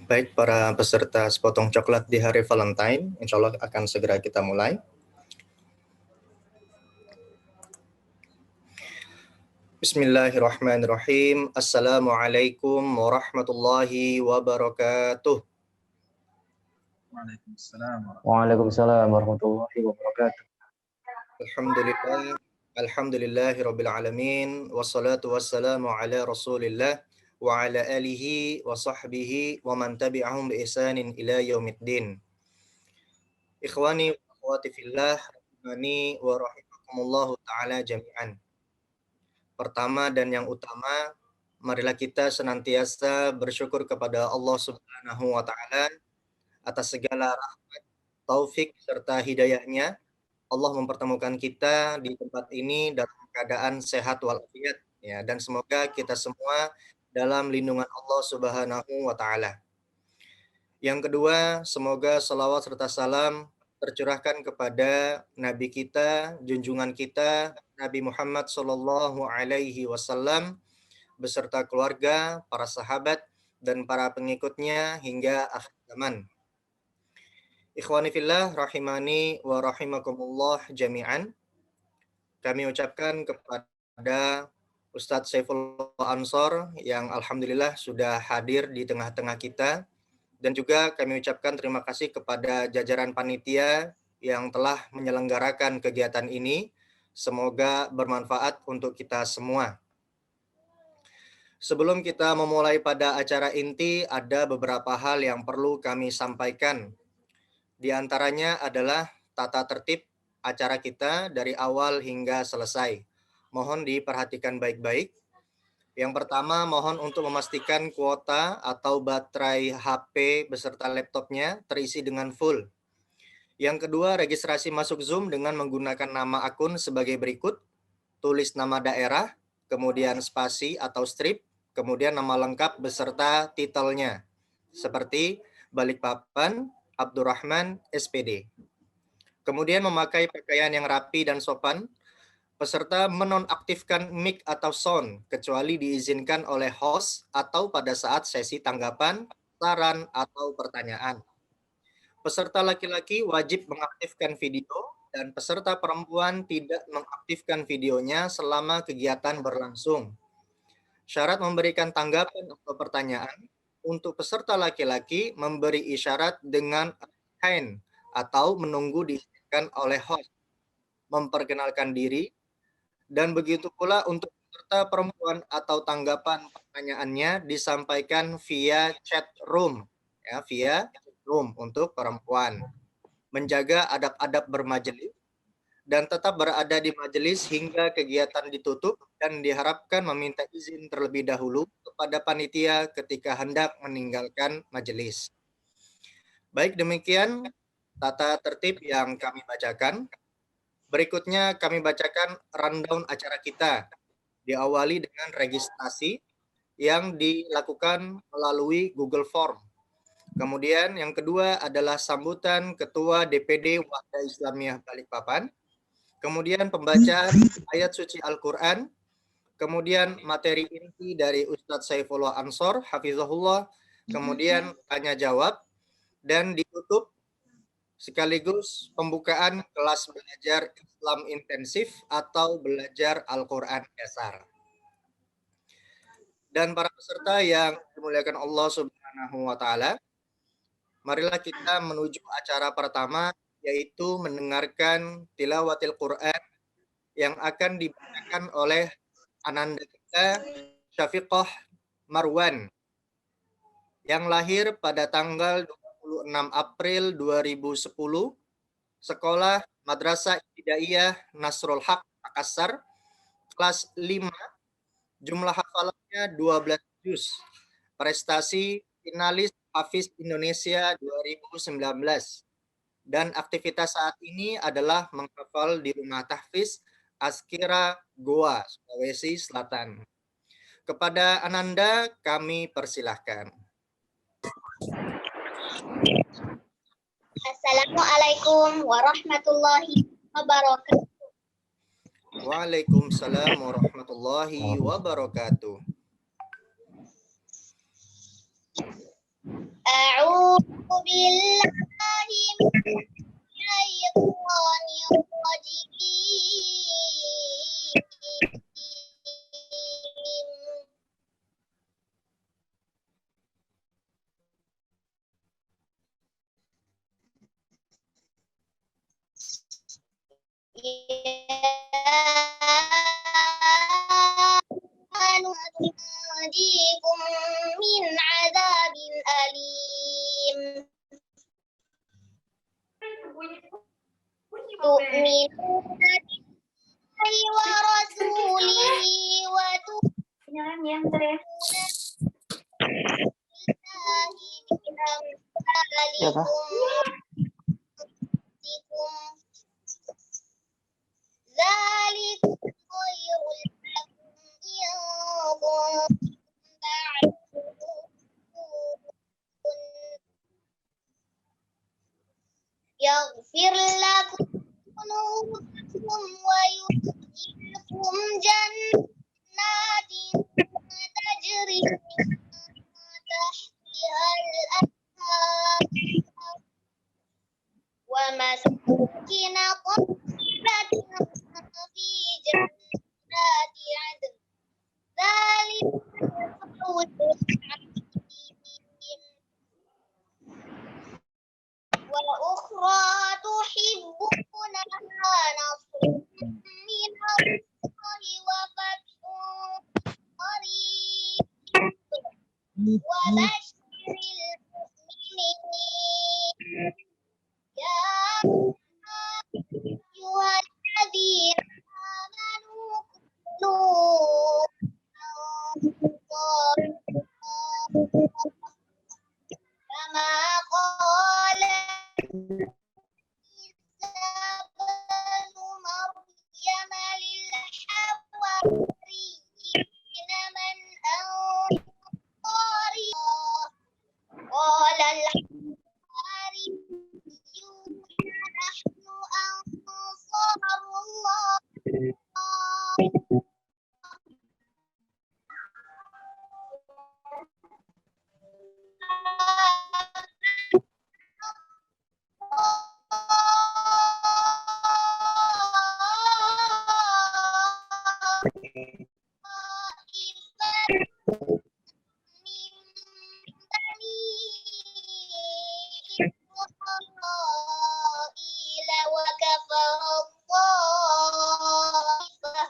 Baik, para peserta sepotong coklat di hari Valentine, insya Allah akan segera kita mulai. Bismillahirrahmanirrahim. Assalamualaikum warahmatullahi wabarakatuh. Waalaikumsalam warahmatullahi wabarakatuh. Alhamdulillahirabbil alamin, wassalatu wassalamu ala Rasulillah wa ala alihi wa sahbihi wa man tabi'ahum bi ihsanin ila yaumiddin. Ikhwani wa akhwati fillah, rahimani wa rahimakumullah taala jami'an. Pertama dan yang utama, marilah kita senantiasa bersyukur kepada Allah Subhanahu wa taala atas segala rahmat, taufik serta hidayahnya. Allah mempertemukan kita di tempat ini dalam keadaan sehat walafiat ya, dan semoga kita semua dalam lindungan Allah Subhanahu wa taala. Yang kedua, semoga salawat serta salam tercurahkan kepada Nabi kita, junjungan kita, Nabi Muhammad Sallallahu Alaihi Wasallam, beserta keluarga, para sahabat, dan para pengikutnya hingga akhir zaman. Ikhwani fillah, rahimani wa rahimakumullah jami'an. Kami ucapkan kepada Ustadz Saifullah Ansor yang alhamdulillah sudah hadir di tengah-tengah kita. Dan juga kami ucapkan terima kasih kepada jajaran panitia yang telah menyelenggarakan kegiatan ini. Semoga bermanfaat untuk kita semua. Sebelum kita memulai pada acara inti, ada beberapa hal yang perlu kami sampaikan. Di antaranya adalah tata tertib acara kita dari awal hingga selesai. Mohon diperhatikan baik-baik. Yang pertama, mohon untuk memastikan kuota atau baterai HP beserta laptopnya terisi dengan full. Yang kedua, registrasi masuk Zoom dengan menggunakan nama akun sebagai berikut. Tulis nama daerah, kemudian spasi atau strip, kemudian nama lengkap beserta titelnya. Seperti Balikpapan, Abdurrahman, SPD. Kemudian memakai pakaian yang rapi dan sopan. Peserta menonaktifkan mic atau sound kecuali diizinkan oleh host atau pada saat sesi tanggapan, saran, atau pertanyaan. Peserta laki-laki wajib mengaktifkan video dan peserta perempuan tidak mengaktifkan videonya selama kegiatan berlangsung. Syarat memberikan tanggapan atau pertanyaan, untuk peserta laki-laki memberi isyarat dengan hand atau menunggu diizinkan oleh host, memperkenalkan diri, dan begitu pula untuk peserta perempuan atau tanggapan pertanyaannya disampaikan via chat room, ya, via chat room untuk perempuan. Menjaga adab-adab bermajelis dan tetap berada di majelis hingga kegiatan ditutup dan diharapkan meminta izin terlebih dahulu kepada panitia ketika hendak meninggalkan majelis. Baik, demikian tata tertib yang kami bacakan. Berikutnya kami bacakan rundown acara kita. Diawali dengan registrasi yang dilakukan melalui Google Form. Kemudian yang kedua adalah sambutan Ketua DPD Wahda Islamiyah Balikpapan. Kemudian pembacaan ayat suci Al-Quran. Kemudian materi inti dari Ustadz Saifullah Ansor, Hafizahullah. Kemudian tanya jawab. Dan ditutup sekaligus pembukaan kelas belajar Islam intensif atau belajar Al-Quran dasar. Dan para peserta yang dimuliakan Allah Subhanahu wa taala, marilah kita menuju acara pertama, yaitu mendengarkan tilawatil Quran yang akan dibacakan oleh ananda kita Syafiqah Marwan yang lahir pada tanggal 26 April 2010, sekolah Madrasah Ibtidaiyah Nasrul Haq Makassar, kelas 5, jumlah hafalannya 12 juz. Prestasi finalis Hafiz Indonesia 2019. Dan aktivitas saat ini adalah menghafal di rumah tahfiz Askira Goa, Sulawesi Selatan. Kepada Ananda kami persilahkan. Assalamualaikum warahmatullahi wabarakatuh. Waalaikumsalam warahmatullahi wabarakatuh. أعوذ بالله من الشيطان الرجيم. ننجيكم من عذاب أليم. تؤمنون بالله ورسوله وتؤمنون بالله بأموالكم ذلك خير لكم إن كنتم تعلمون. يغفر لكم ذنوبكم ويدخلكم جنات تجري من تحتها الأنهار ومساكن طيبة في جنات عدن ذلك الفوز العظيم. وأخرى تحبونها نصر من الله وفتح قريب وبشر المؤمنين. يا أيها الذين آمنوا كونوا أنصار الله كما قال عيسى بن مريم للحواريين من أنصاري قال الحواريون نحن أنصار الله وكفر الطائفة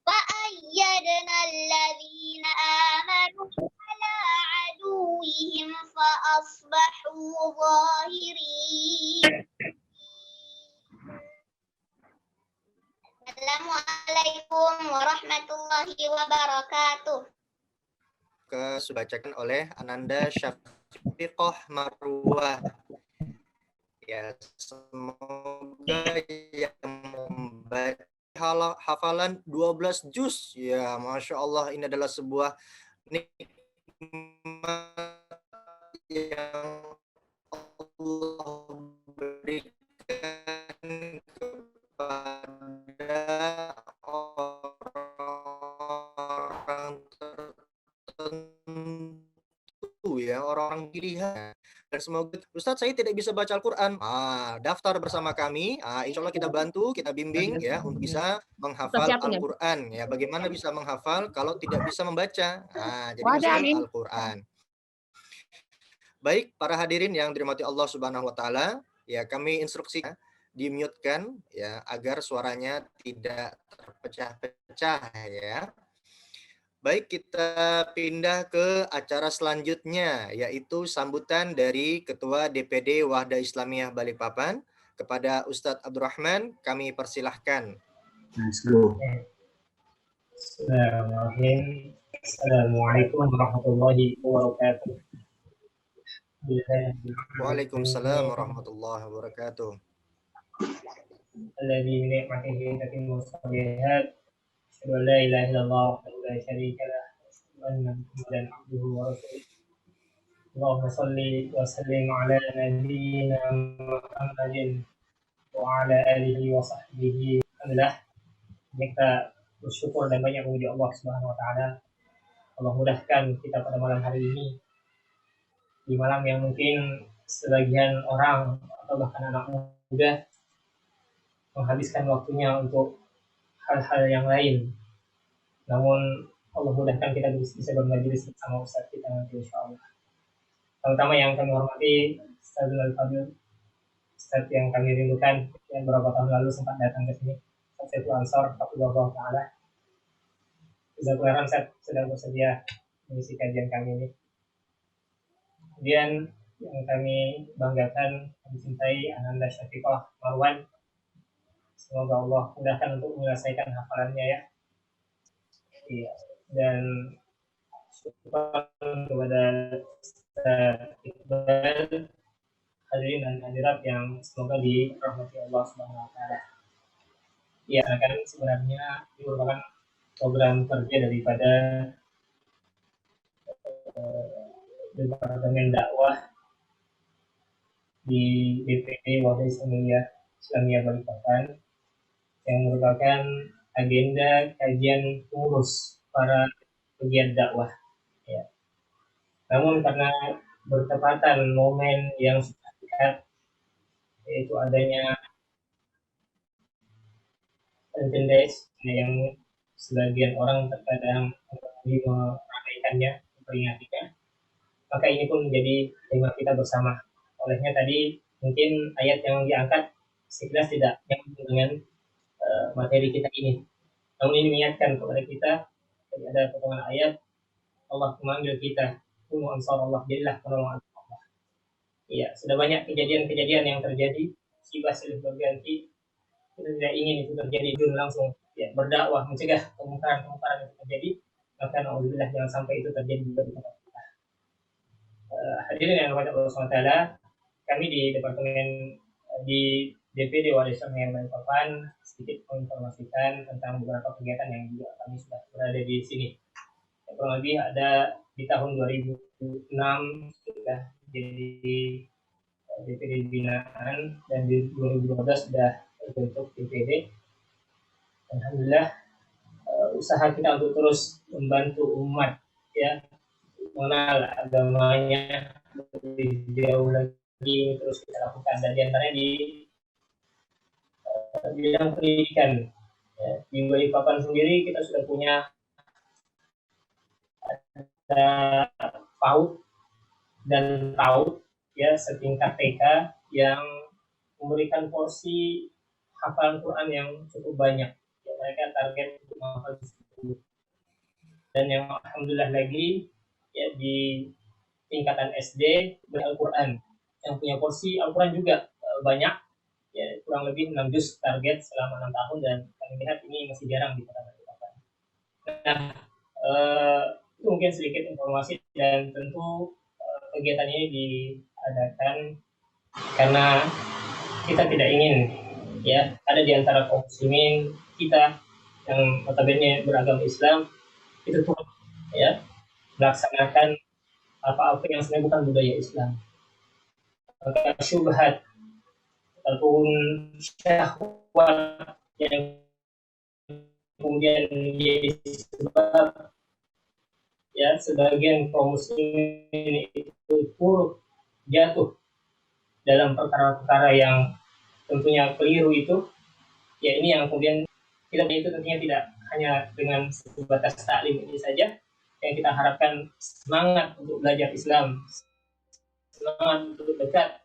فأيدنا الذين آمنوا على عدوهم فأصبحوا ظاهرين. Assalamualaikum warahmatullahi wabarakatuh. Dibacakan oleh Ananda Syafiqah Marwah. Ya, semoga yang membaca hafalan 12 juz. Ya, Masya Allah, ini adalah sebuah nikmat yang Allah berikan kepada orang tertentu, ya, orang pilihan. Dan semoga, Ustadz saya tidak bisa baca Al-Quran, daftar bersama kami, insya Allah kita bantu, kita bimbing ya untuk bisa menghafal Al-Quran. Ya, bagaimana bisa menghafal kalau tidak bisa membaca? Jadi bisa Al-Quran. Baik, para hadirin yang dirahmati Allah Subhanahu Wa Taala, ya kami instruksikan di-mute-kan ya agar suaranya tidak terpecah-pecah ya. Baik, kita pindah ke acara selanjutnya, yaitu sambutan dari Ketua DPD Wahda Islamiyah Balikpapan kepada Ustadz Abdurrahman. Kami persilahkan. Bismillahirrahmanirrahim. Assalamualaikum warahmatullahi wabarakatuh. Waalaikumsalam warahmatullahi wabarakatuh. Alladzi bi ni'matihi tatimmu shalihat. Asyhadu an la ilaha illallah wahdahu la syarika lah. Wa anna Muhammadan abduhu wa rasuluh. Allahumma shalli wa sallim ala nabiyyina Muhammadin wa ala alihi wa sahbihi. Alhamdulillah, kita bersyukur dan banyak memuji Allah Subhanahu wa taala. Allah mudahkan kita pada malam hari ini di malam yang mungkin sebagian orang atau bahkan anak muda menghabiskan waktunya untuk hal-hal yang lain. Namun Allah mudahkan kita bisa bermajelis bersama Ustaz kita nanti insya Allah. Terutama yang kami hormati Ustaz Al-Fadil, Ustaz yang kami rindukan yang beberapa tahun lalu sempat datang ke sini, Ustaz Saiful Ansor, Hafizahullah Ta'ala. Jazakallahu Ustaz sudah bersedia mengisi kajian kami ini. Kemudian yang kami banggakan, kami cintai Ananda Syafiqah Marwan. Semoga Allah mudahkan untuk menyelesaikan hafalannya ya. Iya. Dan syukur kepada Iqbal, hadirin dan hadirat yang semoga dirahmati Allah Subhanahu wa taala. Ya, kan sebenarnya ini merupakan program kerja daripada Departemen Dakwah di DPD Wadah Islamiyah Balikpapan yang merupakan agenda kajian pengurus para pegiat dakwah. Ya. Namun karena bertepatan momen yang sudah dekat, yaitu adanya Days yang sebagian orang terkadang meramaikannya, memperingatinya, maka ini pun menjadi tema kita bersama. Olehnya tadi mungkin ayat yang diangkat sekilas tidak nyambung dengan materi kita ini. Namun ini mengingatkan kepada kita, ada potongan ayat, Allah memanggil kita, kunu ansar Allah, jadilah penolong Allah. Iya, sudah banyak kejadian-kejadian yang terjadi, musibah silih berganti, kita tidak ingin itu terjadi, jun langsung ya, berdakwah, mencegah kemungkaran-kemungkaran yang terjadi, maka na'udzubillah jangan sampai itu terjadi juga di tempat kita. Hadirin yang dirahmati Allah SWT, kami di Departemen di DPD Wadah Islamiyah Balikpapan sedikit menginformasikan tentang beberapa kegiatan yang juga kami sudah berada di sini. Kurang lebih ada di tahun 2006 sudah jadi DPD binaan dan di 2012 sudah terbentuk DPD. Alhamdulillah usaha kita untuk terus membantu umat ya mengenal agamanya lebih jauh lagi terus kita lakukan, dan diantaranya di bidang pendidikan ya. Di Balikpapan sendiri kita sudah punya PAUD dan TAUD ya setingkat TK yang memberikan porsi hafalan Quran yang cukup banyak ya, mereka target untuk menghafal 10. Dan yang alhamdulillah lagi ya di tingkatan SD Al-Quran yang punya porsi Al-Quran juga banyak ya, kurang lebih 6 juz target selama 6 tahun, dan kami lihat ini masih jarang di Kota Balikpapan. Nah, itu mungkin sedikit informasi, dan tentu kegiatan ini diadakan karena kita tidak ingin ya ada di antara kaum muslimin kita yang notabene beragama Islam itu turut ya melaksanakan apa-apa yang sebenarnya bukan budaya Islam. Maka syubhat ataupun syahwat yang kemudian menjadi sebab ya sebagian kaum muslimin itu turut jatuh dalam perkara-perkara yang tentunya keliru itu, ya ini yang kemudian kita itu tentunya tidak hanya dengan sebatas taklim ini saja yang kita harapkan, semangat untuk belajar Islam, semangat untuk dekat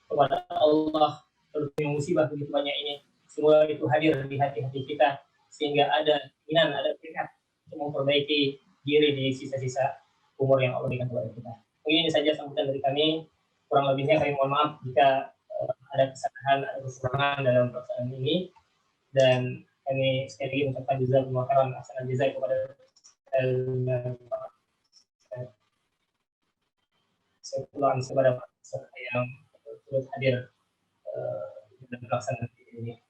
kepada Allah, terutama musibah begitu banyak ini, semua itu hadir di hati-hati kita sehingga ada keinginan, ada tekad untuk memperbaiki diri di sisa-sisa umur yang Allah berikan kepada kita. Mungkin ini saja sambutan dari kami. Kurang lebihnya kami mohon maaf jika ada kesalahan, ada kekurangan dalam pelaksanaan ini, dan kami sekali lagi mengucapkan jazakumullah khairan ahsanal jazaa kepada sepulang kepada peserta yang turut hadir dalam pelaksanaan ini.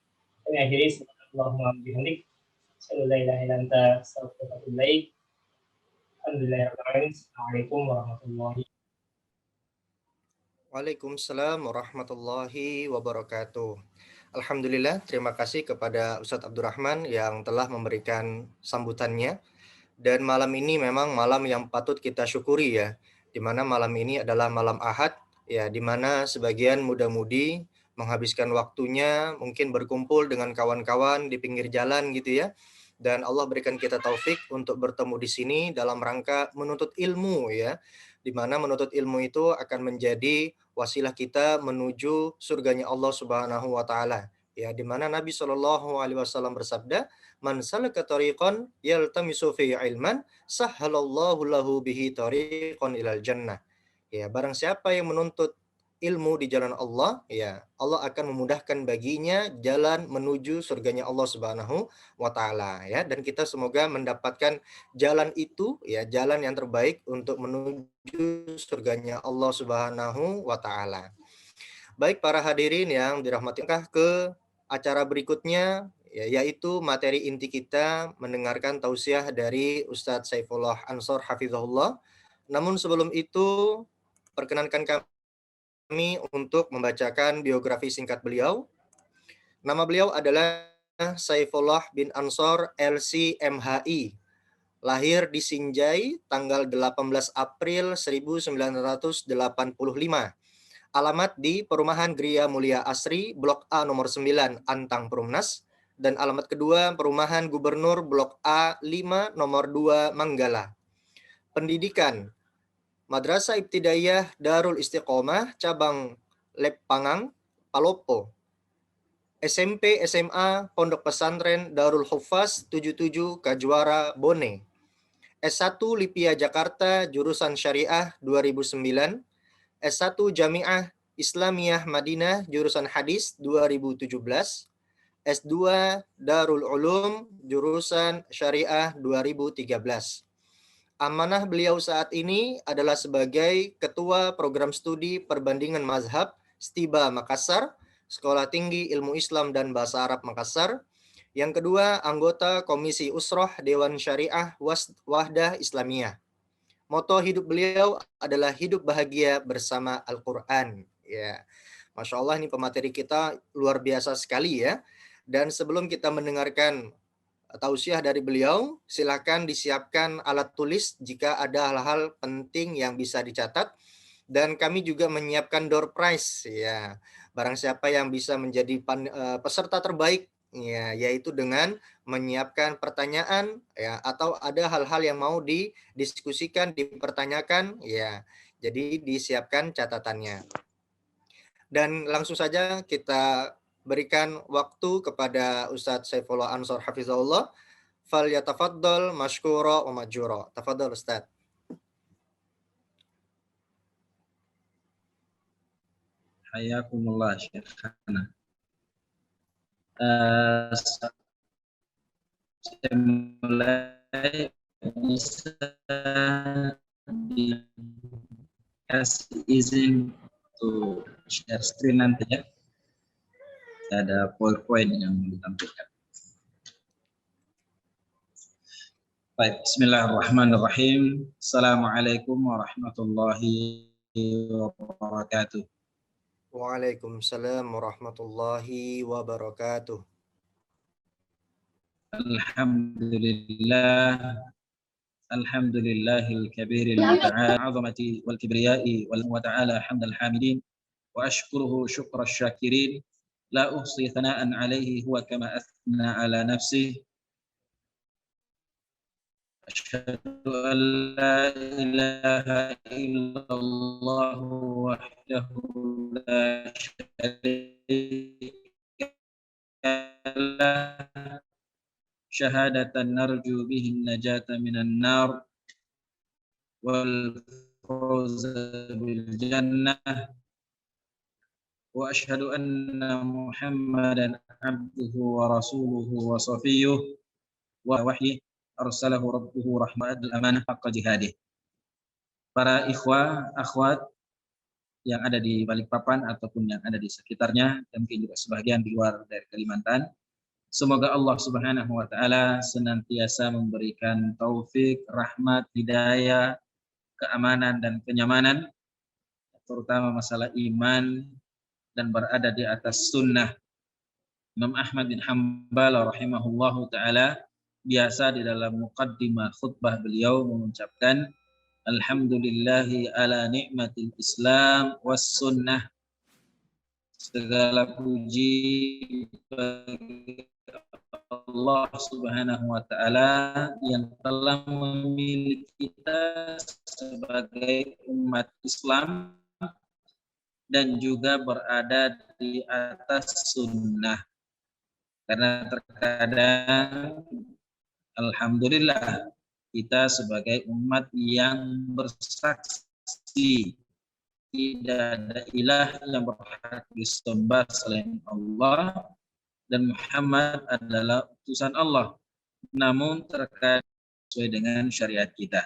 Kami akhiri subhanallahumma bihamdik, asyhadu an la ilaha illa anta, astaghfiruka wa atubu ilaik. Alhamdulillahirabbil alamin. Assalamualaikum warahmatullahi. Waalaikumsalam warahmatullahi wabarakatuh. Alhamdulillah, terima kasih kepada Ustadz Abdurrahman yang telah memberikan sambutannya. Dan malam ini memang malam yang patut kita syukuri ya, di mana malam ini adalah malam Ahad, ya, di mana sebagian muda-mudi menghabiskan waktunya mungkin berkumpul dengan kawan-kawan di pinggir jalan gitu ya. Dan Allah berikan kita taufik untuk bertemu di sini dalam rangka menuntut ilmu ya. Di mana menuntut ilmu itu akan menjadi wasilah kita menuju surganya Allah Subhanahu wa taala. Ya, di mana Nabi Shallallahu alaihi wasallam bersabda, "Man salaka tariqan yaltamisu fi ilman, sahhalallahu lahu bihi tariqan ilal jannah." Ya, barang siapa yang menuntut ilmu di jalan Allah, ya, Allah akan memudahkan baginya jalan menuju surganya Allah Subhanahu wa taala ya. Dan kita semoga mendapatkan jalan itu ya, jalan yang terbaik untuk menuju surganya Allah Subhanahu wa taala. Baik para hadirin yang dirahmati Allah, ke acara berikutnya ya, yaitu materi inti kita mendengarkan tausiah dari Ustadz Saifullah Ansor Hafizahullah. Namun sebelum itu, perkenankan kami untuk membacakan biografi singkat beliau. Nama beliau adalah Saifullah bin Ansor LC MHI. Lahir di Sinjai tanggal 18 April 1985. Alamat di Perumahan Gria Mulia Asri, Blok A nomor 9, Antang Perumnas. Dan alamat kedua, Perumahan Gubernur Blok A 5 nomor 2, Manggala. Pendidikan, Madrasah Ibtidaiyah Darul Istiqomah, Cabang Leppangang, Palopo. SMP SMA Pondok Pesantren Darul Hufaz 77 Kajwara, Bone. S1 Lipia Jakarta, jurusan Syariah 2009. S1 Jamiah Islamiyah Madinah, jurusan Hadis 2017. S2 Darul Ulum, jurusan Syariah 2013. Amanah beliau saat ini adalah sebagai Ketua Program Studi Perbandingan Mazhab STIBA Makassar, Sekolah Tinggi Ilmu Islam dan Bahasa Arab Makassar. Yang kedua, anggota Komisi Usroh Dewan Syariah Wahdah Islamiyah. Moto hidup beliau adalah hidup bahagia bersama Al-Quran. Ya, Masya Allah, ini pemateri kita luar biasa sekali ya. Dan sebelum kita mendengarkan tausiah dari beliau, silakan disiapkan alat tulis jika ada hal-hal penting yang bisa dicatat. Dan kami juga menyiapkan door prize ya. Barang siapa yang bisa menjadi peserta terbaik ya, yaitu dengan menyiapkan pertanyaan ya, atau ada hal-hal yang mau didiskusikan, dipertanyakan ya. Jadi disiapkan catatannya. Dan langsung saja kita berikan waktu kepada Ustadz Saifullah Ansor Hafizahullah. Fal yatafaddal mashkura wa majura. Tafadhal Ustadz. Hayakumullah Syekhana. Saya mulai bisa dikasih izin untuk share screen nanti ya. Ada PowerPoint yang ditampilkan. Baik, bismillahirrahmanirrahim. Assalamualaikum warahmatullahi wabarakatuh. Waalaikumsalam warahmatullahi wabarakatuh. Alhamdulillahil kabiril muta'al 'azamati wal kibriyai wal ta'ala hamdal hamidin wa ashkuruhu syukra syakirin la uhsi thana'an alaihi huwa kama athna ala nafsihi. Asyhadu an la ilaha illallah wahdahu la syarika lah syahadatan narju bihin najata minan nar wal fawza bil jannah wa asyhadu anna Muhammadan abduhu wa rasuluhu wa safiyuh wa wahyi arsalahu rabbuhu rahmatal amanah haqqa jihadih. Para ikhwah, akhwat yang ada di Balikpapan ataupun yang ada di sekitarnya, dan mungkin juga sebagian di luar dari Kalimantan, semoga Allah Subhanahu wa taala senantiasa memberikan taufik, rahmat, hidayah, keamanan dan kenyamanan, terutama masalah iman dan berada di atas sunnah. Imam Ahmad bin Hanbal rahimahullahu taala biasa di dalam muqaddimah khutbah beliau mengucapkan, Alhamdulillahi ala ni'matil Islam was sunnah. Segala puji bagi Allah Subhanahu wa taala yang telah memilih kita sebagai umat Islam dan juga berada di atas sunnah. Karena terkadang alhamdulillah kita sebagai umat yang bersaksi tidak ada ilah yang berhak disembah selain Allah dan Muhammad adalah utusan Allah. Namun terkadang sesuai dengan syariat kita.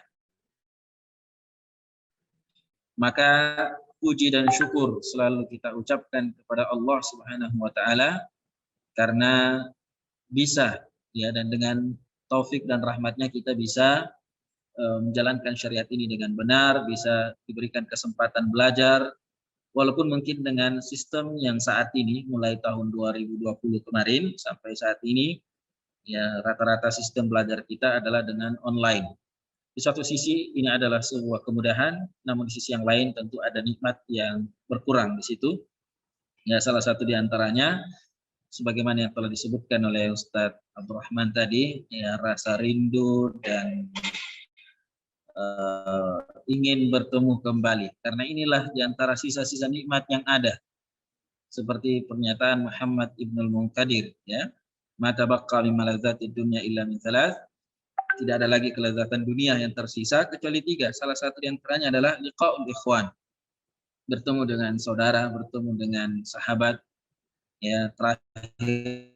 Maka puji dan syukur selalu kita ucapkan kepada Allah Subhanahu wa taala karena bisa ya, dan dengan taufik dan rahmatnya kita bisa menjalankan syariat ini dengan benar, bisa diberikan kesempatan belajar, walaupun mungkin dengan sistem yang saat ini, mulai tahun 2020 kemarin sampai saat ini, ya rata-rata sistem belajar kita adalah dengan online. Di satu sisi ini adalah sebuah kemudahan, namun di sisi yang lain tentu ada nikmat yang berkurang di situ. Ya, salah satu di antaranya, sebagaimana yang telah disebutkan oleh Ustadz Abdurrahman tadi, ya rasa rindu dan ingin bertemu kembali, karena inilah diantara sisa-sisa nikmat yang ada, seperti pernyataan Muhammad Ibnul Munkadir, ya, mata bakal min maladzatid dunya illa min thalath, tidak ada lagi kelezatan dunia yang tersisa kecuali 3. Salah satu di antaranya adalah liqaul ikhwan, bertemu dengan saudara, bertemu dengan sahabat, ya terakhir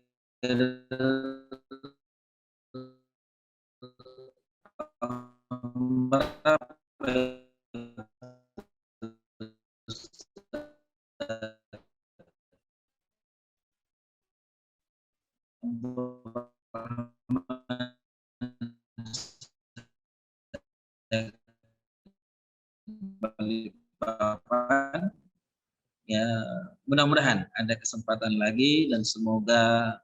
Balikpapan, ya mudah-mudahan ada kesempatan lagi dan semoga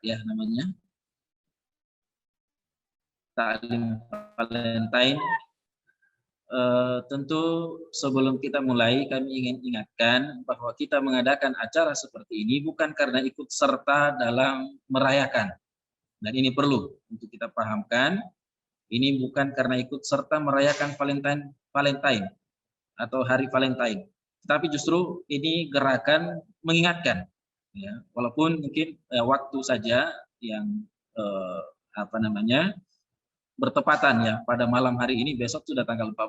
ya namanya Ta'lim Valentine. Tentu sebelum kita mulai kami ingin ingatkan bahwa kita mengadakan acara seperti ini bukan karena ikut serta dalam merayakan, dan ini perlu untuk kita pahamkan. Ini bukan karena ikut serta merayakan Valentine atau hari Valentine, tapi justru ini gerakan mengingatkan, ya, walaupun mungkin waktu saja yang bertepatan ya pada malam hari ini, besok sudah tanggal 14.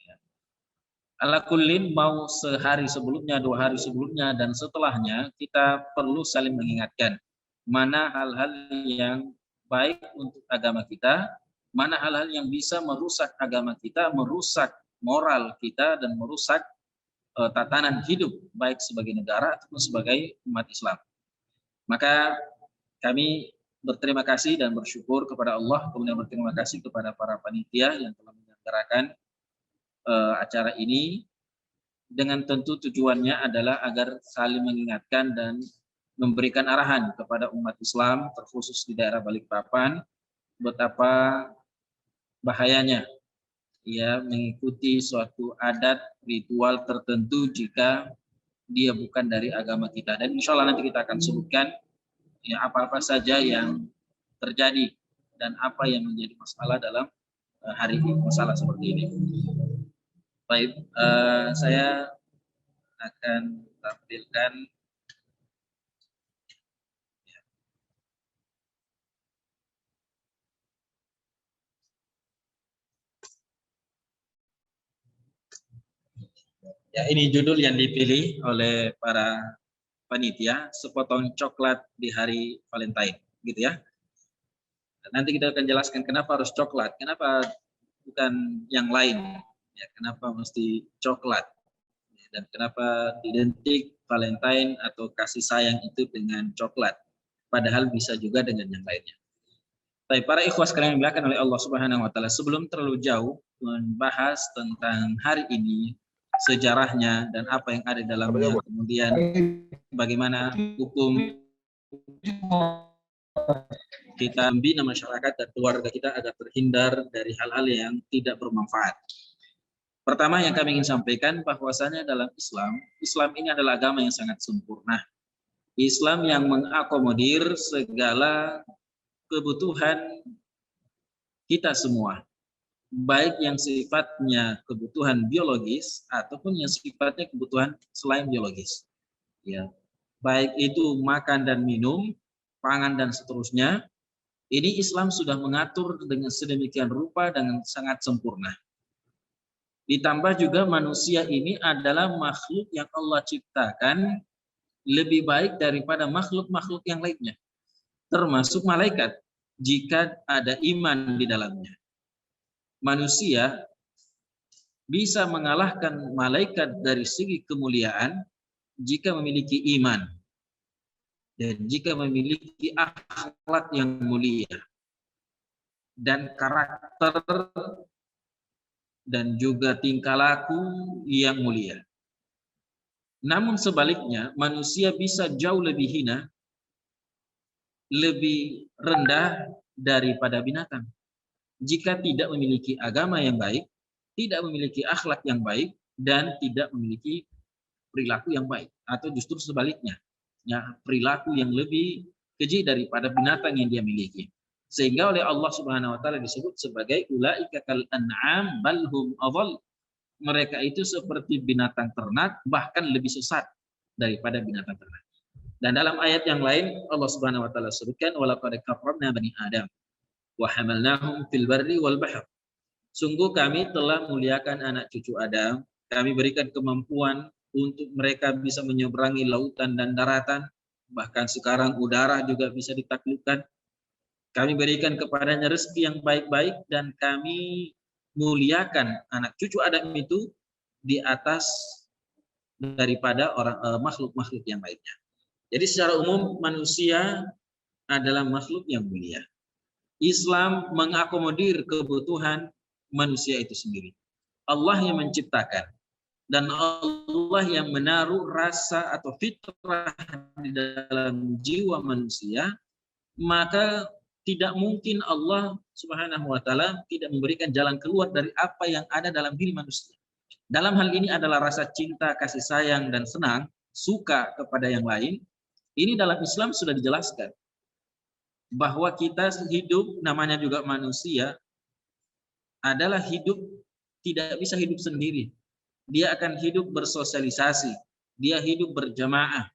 Ya. Ala kullin, mau sehari sebelumnya, 2 hari sebelumnya, dan setelahnya kita perlu saling mengingatkan mana hal-hal yang baik untuk agama kita, mana hal-hal yang bisa merusak agama kita, merusak moral kita, dan merusak tatanan hidup baik sebagai negara ataupun sebagai umat Islam. Maka kami berterima kasih dan bersyukur kepada Allah, kemudian berterima kasih kepada para panitia yang telah menyelenggarakan acara ini, dengan tentu tujuannya adalah agar saling mengingatkan dan memberikan arahan kepada umat Islam, terkhusus di daerah Balikpapan, betapa bahayanya ya mengikuti suatu adat ritual tertentu jika dia bukan dari agama kita. Dan insya Allah nanti kita akan sebutkan ya apa-apa saja yang terjadi dan apa yang menjadi masalah dalam hari ini, masalah seperti ini. Baik, saya akan tampilkan ya, ini judul yang dipilih oleh para panitia, sepotong coklat di hari Valentine, gitu ya. Nanti kita akan jelaskan kenapa harus coklat, kenapa bukan yang lain, ya, kenapa mesti coklat, dan kenapa identik Valentine atau kasih sayang itu dengan coklat, padahal bisa juga dengan yang lainnya. Baik, para ikhwas sekalian yang dimuliakan oleh Allah Subhanahu wa taala, sebelum terlalu jauh membahas tentang hari ini, sejarahnya dan apa yang ada di dalamnya, kemudian bagaimana hukum kita membina masyarakat dan keluarga kita agar terhindar dari hal-hal yang tidak bermanfaat. Pertama yang kami ingin sampaikan bahwasanya dalam Islam ini adalah agama yang sangat sempurna. Islam yang mengakomodir segala kebutuhan kita semua, baik yang sifatnya kebutuhan biologis ataupun yang sifatnya kebutuhan selain biologis. Ya, baik itu makan dan minum, pangan dan seterusnya. Ini Islam sudah mengatur dengan sedemikian rupa dengan sangat sempurna. Ditambah juga manusia ini adalah makhluk yang Allah ciptakan lebih baik daripada makhluk-makhluk yang lainnya, termasuk malaikat jika ada iman di dalamnya. Manusia bisa mengalahkan malaikat dari segi kemuliaan jika memiliki iman dan jika memiliki akhlak yang mulia dan karakter dan juga tingkah laku yang mulia. Namun sebaliknya, manusia bisa jauh lebih hina, lebih rendah daripada binatang jika tidak memiliki agama yang baik, tidak memiliki akhlak yang baik, dan tidak memiliki perilaku yang baik, atau justru sebaliknya, ya, perilaku yang lebih keji daripada binatang yang dia miliki. Sehingga oleh Allah Subhanahu wa taala disebut sebagai ulaika kal an'am bal hum adall. Mereka itu seperti binatang ternak, bahkan lebih sesat daripada binatang ternak. Dan dalam ayat yang lain Allah Subhanahu wa taala sebutkan walaqad karramna bani Adam wa hamalnahum fil barri wal bahr. Sungguh kami telah muliakan anak cucu Adam, kami berikan kemampuan untuk mereka bisa menyeberangi lautan dan daratan, bahkan sekarang udara juga bisa ditaklukkan. Kami berikan kepadanya rezeki yang baik-baik dan kami muliakan anak cucu Adam itu di atas daripada makhluk-makhluk yang lainnya. Jadi secara umum manusia adalah makhluk yang mulia. Islam mengakomodir kebutuhan manusia itu sendiri. Allah yang menciptakan dan Allah yang menaruh rasa atau fitrah di dalam jiwa manusia, maka tidak mungkin Allah Subhanahu wa taala tidak memberikan jalan keluar dari apa yang ada dalam diri manusia. Dalam hal ini adalah rasa cinta, kasih sayang dan senang, suka kepada yang lain. Ini dalam Islam sudah dijelaskan bahwa kita hidup, namanya juga manusia, adalah hidup tidak bisa hidup sendiri. Dia akan hidup bersosialisasi, dia hidup berjamaah.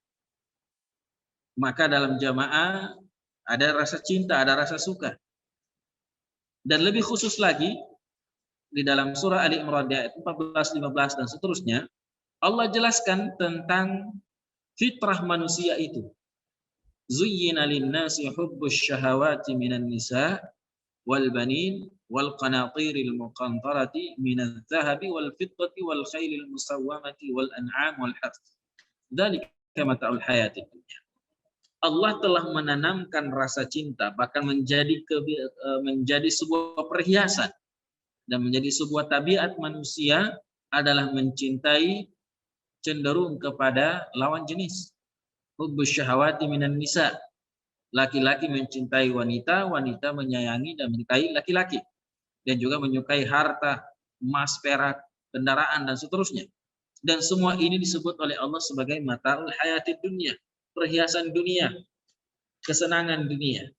Maka dalam jamaah ada rasa cinta, ada rasa suka. Dan lebih khusus lagi di dalam surah Ali Imran ayat 14, 15 dan seterusnya, Allah jelaskan tentang fitrah manusia itu. Zuyyina lin-nasi hubbus syahawati minan nisa wal banin wal qanatiril muqantarati minadh dhahabi wal fiddati wal khailil musawwamati wal an'am wal harth. Dzalika mata'ul hayatid dunya. Allah telah menanamkan rasa cinta, bahkan menjadi sebuah perhiasan dan menjadi sebuah tabiat manusia adalah mencintai cenderung kepada lawan jenis. Hubbus syahawati minan nisa. Laki-laki mencintai wanita, wanita menyayangi dan mencintai laki-laki. Dan juga menyukai harta, emas, perak, kendaraan dan seterusnya. Dan semua ini disebut oleh Allah sebagai mata'ul hayatid dunya, perhiasan dunia, kesenangan dunia.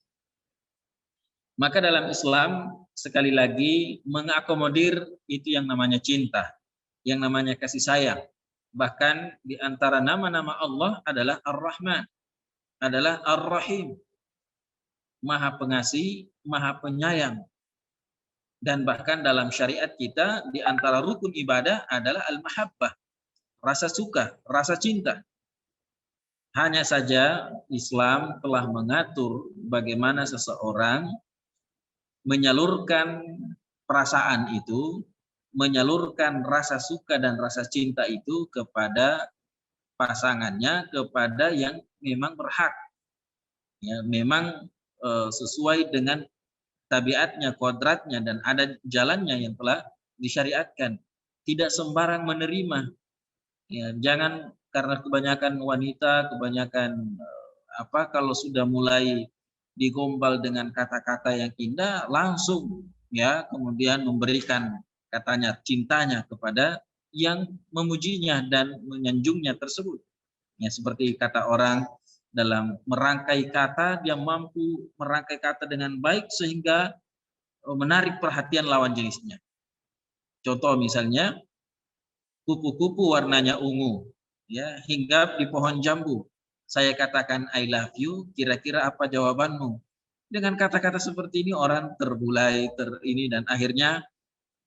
Maka dalam Islam sekali lagi mengakomodir itu yang namanya cinta, yang namanya kasih sayang. Bahkan di antara nama-nama Allah adalah Ar-Rahman, adalah Ar-Rahim, Maha Pengasih, Maha Penyayang. Dan bahkan dalam syariat kita di antara rukun ibadah adalah Al-Mahabbah, rasa suka, rasa cinta. Hanya saja Islam telah mengatur bagaimana seseorang menyalurkan perasaan itu, menyalurkan rasa suka dan rasa cinta itu kepada pasangannya, kepada yang memang berhak, ya, memang sesuai dengan tabiatnya, kodratnya, dan ada jalannya yang telah disyariatkan. Tidak sembarang menerima, ya, jangan karena kebanyakan wanita, kebanyakan kalau sudah mulai digombal dengan kata-kata yang indah, langsung ya kemudian memberikan katanya cintanya kepada yang memujinya dan menyanjungnya tersebut. Ya, seperti kata orang, dalam merangkai kata dia mampu merangkai kata dengan baik sehingga menarik perhatian lawan jenisnya. Contoh misalnya, kupu-kupu warnanya ungu, ya, hinggap di pohon jambu. Saya katakan I love you, kira-kira apa jawabanmu? Dengan kata-kata seperti ini orang terbulai, dan akhirnya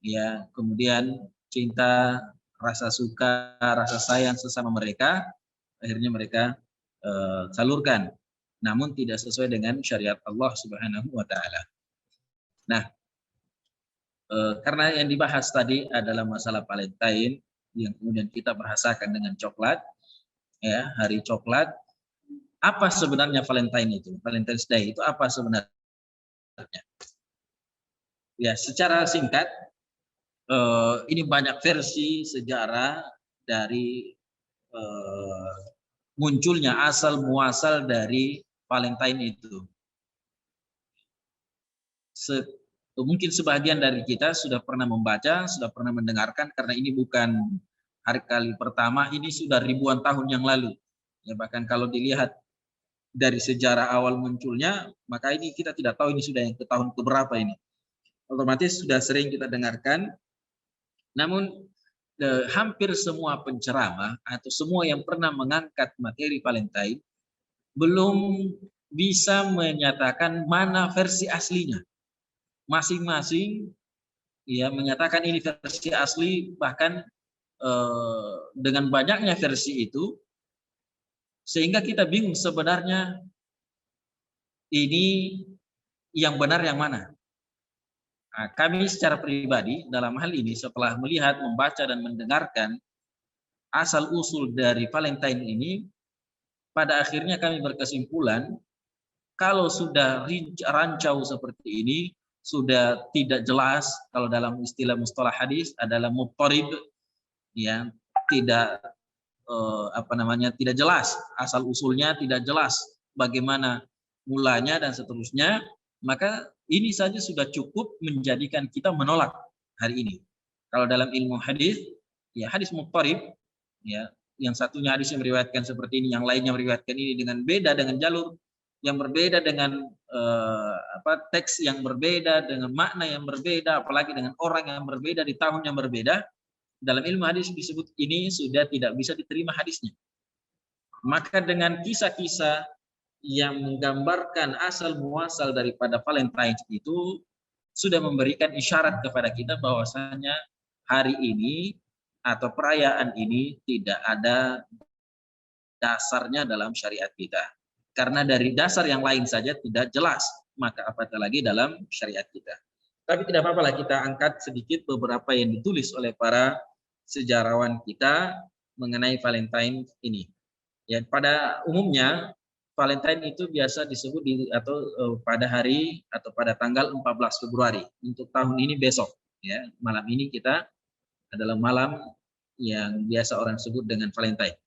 ya kemudian cinta, rasa suka, rasa sayang sesama mereka, akhirnya mereka salurkan. Namun tidak sesuai dengan syariat Allah Subhanahu wa taala. Nah, karena yang dibahas tadi adalah masalah Valentine yang kemudian kita bahasakan dengan coklat, ya, hari coklat. Apa sebenarnya Valentine itu? Valentine's Day itu apa sebenarnya? Ya, secara singkat, ini banyak versi sejarah dari munculnya asal muasal dari Valentine itu. Mungkin sebagian dari kita sudah pernah membaca, sudah pernah mendengarkan, karena ini bukan hari kali pertama, ini sudah ribuan tahun yang lalu. Ya, bahkan kalau dilihat dari sejarah awal munculnya, maka ini kita tidak tahu ini sudah yang ke tahun keberapa ini. Otomatis sudah sering kita dengarkan. Namun hampir semua penceramah atau semua yang pernah mengangkat materi Valentine belum bisa menyatakan mana versi aslinya. Masing-masing ya menyatakan ini versi asli, bahkan dengan banyaknya versi itu sehingga kita bingung sebenarnya ini yang benar yang mana. Nah, kami secara pribadi dalam hal ini setelah melihat, membaca dan mendengarkan asal usul dari Valentine ini, pada akhirnya kami berkesimpulan kalau sudah rancau seperti ini, sudah tidak jelas, kalau dalam istilah mustalah hadis adalah muttarib, ya, tidak tidak jelas asal usulnya, tidak jelas bagaimana mulanya dan seterusnya, maka ini saja sudah cukup menjadikan kita menolak hari ini. Kalau dalam ilmu hadis, ya hadis muttarib, ya, yang satunya hadis yang meriwayatkan seperti ini, yang lainnya meriwayatkan ini dengan beda, dengan jalur yang berbeda, dengan teks yang berbeda, dengan makna yang berbeda, apalagi dengan orang yang berbeda di tahun yang berbeda. Dalam ilmu hadis disebut ini sudah tidak bisa diterima hadisnya. Maka dengan kisah-kisah yang menggambarkan asal muasal daripada Valentine itu sudah memberikan isyarat kepada kita bahwasanya hari ini atau perayaan ini tidak ada dasarnya dalam syariat kita. Karena dari dasar yang lain saja tidak jelas, maka apatah lagi dalam syariat kita. Tapi tidak apa-apa lah kita angkat sedikit beberapa yang ditulis oleh para sejarawan kita mengenai Valentine ini. Ya, pada umumnya Valentine itu biasa disebut pada hari atau pada tanggal 14 Februari. Untuk tahun ini besok, ya. Malam ini kita adalah malam yang biasa orang sebut dengan Valentine.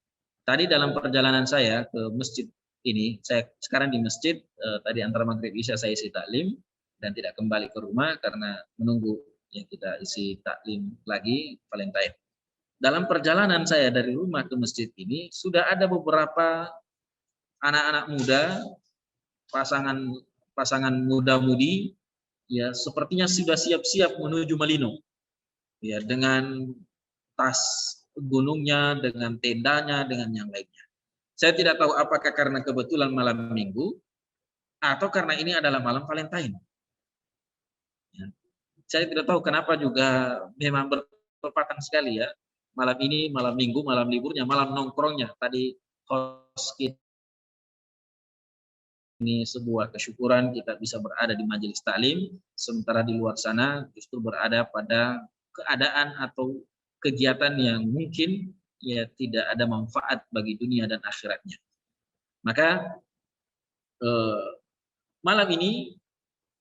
Tadi dalam perjalanan saya ke masjid ini, saya sekarang di masjid, tadi antara maghrib isya saya isi taklim dan tidak kembali ke rumah karena menunggu yang kita isi taklim lagi Valentine. Dalam perjalanan saya dari rumah ke masjid ini sudah ada beberapa anak-anak muda, pasangan muda-mudi, ya sepertinya sudah siap-siap menuju Malino, ya dengan tas gunungnya, dengan tendanya, dengan yang lainnya. Saya tidak tahu apakah karena kebetulan malam Minggu atau karena ini adalah malam Valentine. Ya. Saya tidak tahu kenapa juga memang bertepatan sekali ya. Malam ini, malam Minggu, malam liburnya, malam nongkrongnya. Tadi host kita ini sebuah kesyukuran kita bisa berada di majelis taklim, sementara di luar sana justru berada pada keadaan atau kegiatan yang mungkin ya tidak ada manfaat bagi dunia dan akhiratnya. Maka malam ini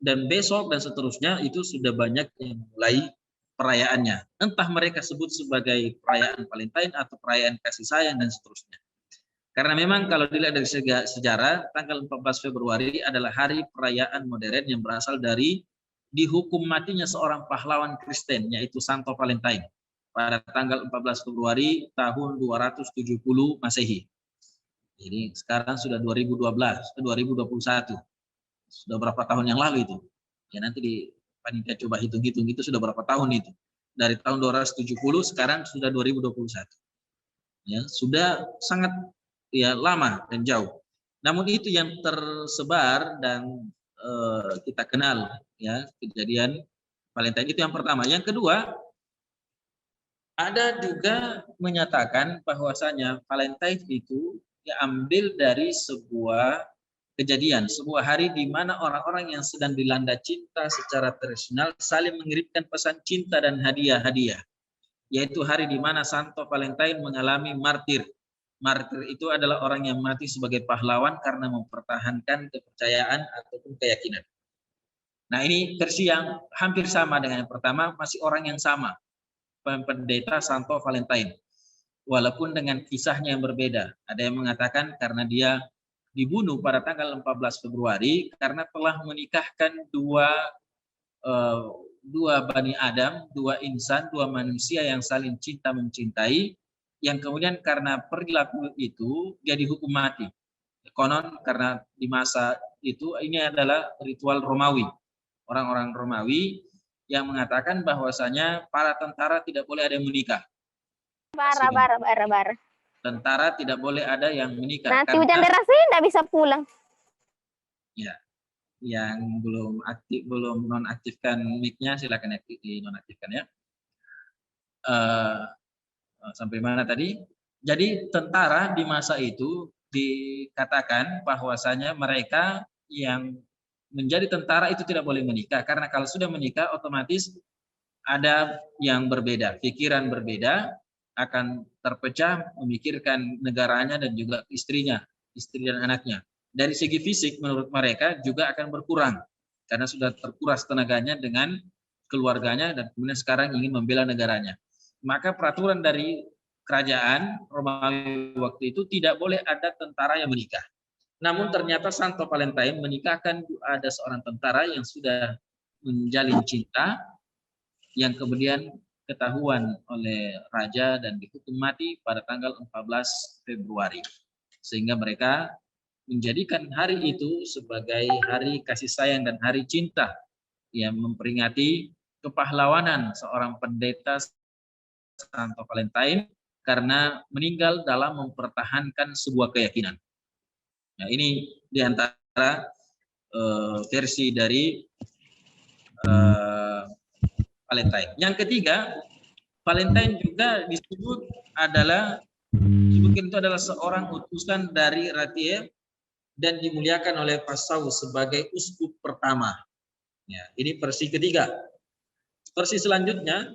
dan besok dan seterusnya itu sudah banyak yang mulai perayaannya. Entah mereka sebut sebagai perayaan Valentine atau perayaan kasih sayang dan seterusnya. Karena memang kalau dilihat dari sejarah, tanggal 14 Februari adalah hari perayaan modern yang berasal dari dihukum matinya seorang pahlawan Kristen, yaitu Santo Valentine, pada tanggal 14 Februari tahun 270 Masehi. Jadi sekarang sudah 2021. Sudah berapa tahun yang lalu itu? Ya nanti di panitia coba hitung-hitung itu sudah berapa tahun itu. Dari tahun 270 sekarang sudah 2021. Ya, sudah sangat ya lama dan jauh. Namun itu yang tersebar dan kita kenal ya kejadian Valentine itu yang pertama. Yang kedua, ada juga menyatakan bahwasanya Valentine itu diambil dari sebuah kejadian, sebuah hari di mana orang-orang yang sedang dilanda cinta secara tradisional saling mengirimkan pesan cinta dan hadiah-hadiah. Yaitu hari di mana Santo Valentine mengalami martir. Martir itu adalah orang yang mati sebagai pahlawan karena mempertahankan kepercayaan ataupun keyakinan. Nah, ini versi yang hampir sama dengan yang pertama, masih orang yang sama, pendeta Santo Valentine. Walaupun dengan kisahnya yang berbeda. Ada yang mengatakan karena dia dibunuh pada tanggal 14 Februari karena telah menikahkan dua Bani Adam, dua insan, dua manusia yang saling cinta mencintai, yang kemudian karena perilaku itu dia dihukum mati. Konon karena di masa itu ini adalah ritual Romawi. Orang-orang Romawi yang mengatakan bahwasanya para tentara tidak boleh ada yang menikah. Bara. Tentara tidak boleh ada yang menikah. Nanti hujan deras ini nggak bisa pulang. Ya, yang belum nonaktifkan mic-nya silakan dinonaktifkan ya. Sampai mana tadi? Jadi tentara di masa itu dikatakan bahwasanya mereka yang menjadi tentara itu tidak boleh menikah karena kalau sudah menikah otomatis ada yang berbeda, pikiran berbeda, akan terpecah memikirkan negaranya dan juga istrinya, istri dan anaknya. Dari segi fisik menurut mereka juga akan berkurang karena sudah terkuras tenaganya dengan keluarganya dan kemudian sekarang ingin membela negaranya. Maka peraturan dari kerajaan Romawi waktu itu tidak boleh ada tentara yang menikah. Namun ternyata Santo Valentine menikahkan ada seorang tentara yang sudah menjalin cinta yang kemudian ketahuan oleh raja dan dihukum mati pada tanggal 14 Februari. Sehingga mereka menjadikan hari itu sebagai hari kasih sayang dan hari cinta yang memperingati kepahlawanan seorang pendeta Santo Valentine karena meninggal dalam mempertahankan sebuah keyakinan. Nah, ini diantara versi dari Valentine. Yang ketiga, Valentine juga disebut itu adalah seorang utusan dari Ratie dan dimuliakan oleh Pasaus sebagai uskup pertama. Ya, ini versi ketiga. Versi selanjutnya,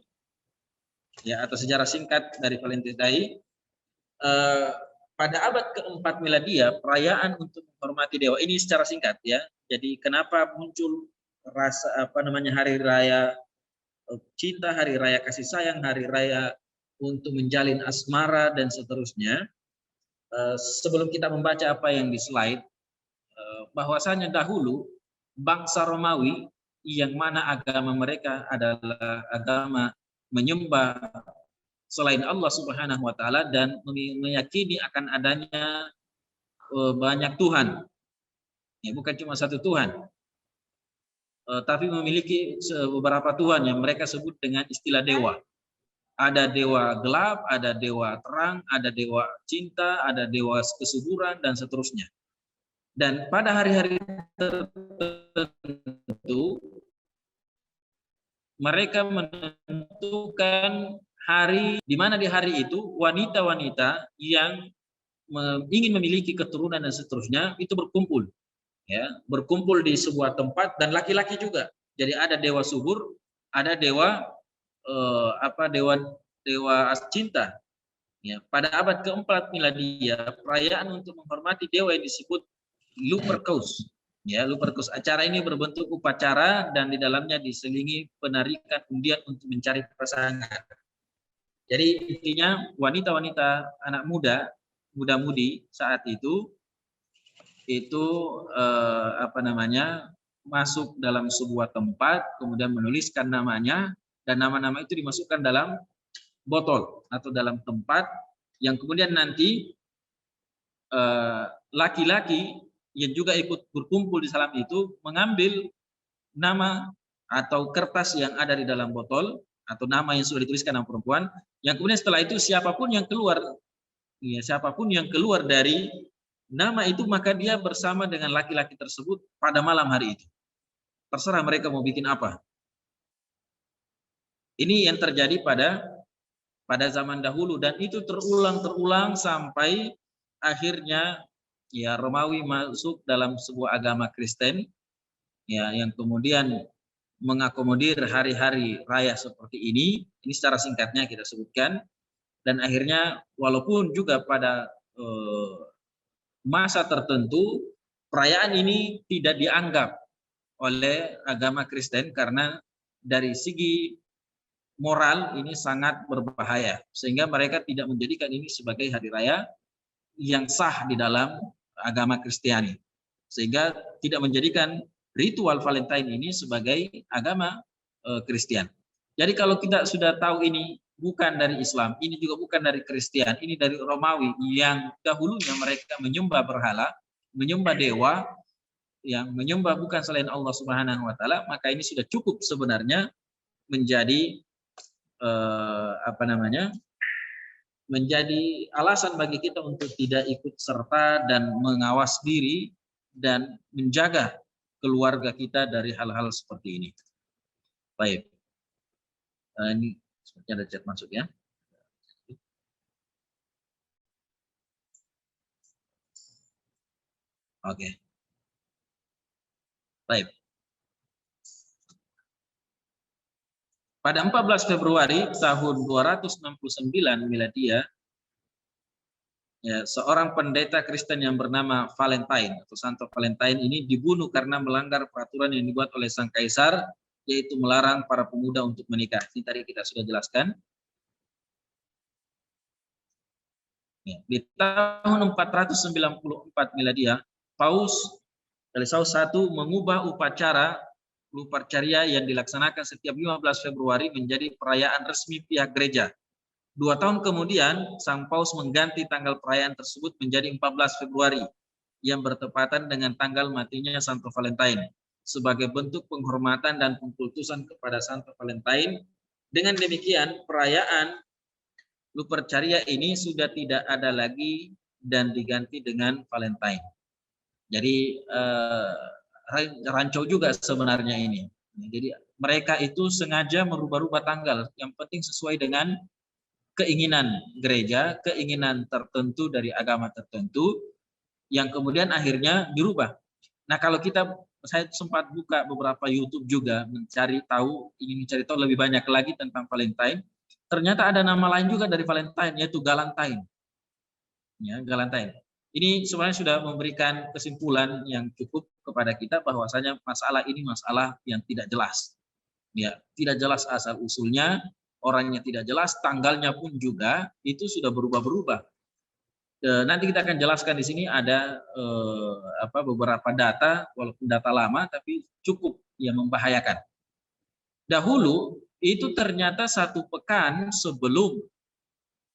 ya atau sejarah singkat dari Valentine, pada abad keempat miladia, perayaan untuk menghormati dewa ini secara singkat ya. Jadi kenapa muncul rasa hari raya cinta, hari raya kasih sayang, hari raya untuk menjalin asmara dan seterusnya. Sebelum kita membaca apa yang di slide, bahwasanya dahulu bangsa Romawi yang mana agama mereka adalah agama menyembah selain Allah Subhanahu wa taala dan meyakini akan adanya banyak Tuhan. Ya, bukan cuma satu Tuhan. Tapi memiliki beberapa Tuhan yang mereka sebut dengan istilah dewa. Ada dewa gelap, ada dewa terang, ada dewa cinta, ada dewa kesuburan dan seterusnya. Dan pada hari-hari tertentu mereka menentukan hari di mana di hari itu wanita-wanita yang ingin memiliki keturunan dan seterusnya itu berkumpul, ya, berkumpul di sebuah tempat dan laki-laki juga. Jadi ada dewa subur, ada dewa dewa cinta. Ya, pada abad keempat miladia perayaan untuk menghormati dewa yang disebut Lupercus. Ya, Lupercus. Acara ini berbentuk upacara dan di dalamnya diselingi penarikan undian untuk mencari pasangan. Jadi intinya wanita-wanita anak muda muda-mudi saat itu masuk dalam sebuah tempat, kemudian menuliskan namanya, dan nama-nama itu dimasukkan dalam botol atau dalam tempat yang kemudian nanti laki-laki yang juga ikut berkumpul di salam itu mengambil nama atau kertas yang ada di dalam botol atau nama yang sudah dituliskan nama perempuan, yang kemudian setelah itu siapapun yang keluar dari nama itu, maka dia bersama dengan laki-laki tersebut pada malam hari itu. Terserah mereka mau bikin apa. Ini yang terjadi pada zaman dahulu, dan itu terulang sampai akhirnya ya Romawi masuk dalam sebuah agama Kristen ya, yang kemudian mengakomodir hari-hari raya seperti ini. Ini secara singkatnya kita sebutkan, dan akhirnya walaupun juga pada masa tertentu perayaan ini tidak dianggap oleh agama Kristen karena dari segi moral ini sangat berbahaya, sehingga mereka tidak menjadikan ini sebagai hari raya yang sah di dalam agama Kristiani, sehingga tidak menjadikan ritual Valentine ini sebagai agama Kristen. Jadi kalau kita sudah tahu ini bukan dari Islam, ini juga bukan dari Kristen, ini dari Romawi yang dahulunya mereka menyembah berhala, menyembah dewa, yang menyembah bukan selain Allah Subhanahu wa taala, maka ini sudah cukup sebenarnya menjadi menjadi alasan bagi kita untuk tidak ikut serta dan mengawas diri dan menjaga keluarga kita dari hal-hal seperti ini. Baik. Ini sepertinya ada chat masuk ya. Oke. Baik. Pada 14 Februari tahun 269 Miladiah, ya, seorang pendeta Kristen yang bernama Valentine atau Santo Valentine ini dibunuh karena melanggar peraturan yang dibuat oleh sang kaisar, yaitu melarang para pemuda untuk menikah. Ini tadi kita sudah jelaskan. Ya, di tahun 494 Miladiah, Paus Kalissaus I mengubah upacara yang dilaksanakan setiap 15 Februari menjadi perayaan resmi pihak gereja. 2 tahun kemudian, Sang Paus mengganti tanggal perayaan tersebut menjadi 14 Februari yang bertepatan dengan tanggal matinya Santo Valentine sebagai bentuk penghormatan dan pengkultusan kepada Santo Valentine. Dengan demikian, perayaan Lupercalia ini sudah tidak ada lagi dan diganti dengan Valentine. Jadi rancau juga sebenarnya ini. Jadi mereka itu sengaja merubah-rubah tanggal, yang penting sesuai dengan keinginan gereja, keinginan tertentu dari agama tertentu, yang kemudian akhirnya dirubah. Nah, kalau saya sempat buka beberapa YouTube juga ingin mencari tahu lebih banyak lagi tentang Valentine. Ternyata ada nama lain juga dari Valentine, yaitu Galantine. Ya, Galantine. Ini sebenarnya sudah memberikan kesimpulan yang cukup kepada kita bahwasanya masalah ini masalah yang tidak jelas. Ya, tidak jelas asal usulnya, orangnya tidak jelas, tanggalnya pun juga itu sudah berubah-berubah. Nanti kita akan jelaskan di sini ada beberapa data, walaupun data lama tapi cukup yang membahayakan. Dahulu itu ternyata 1 pekan sebelum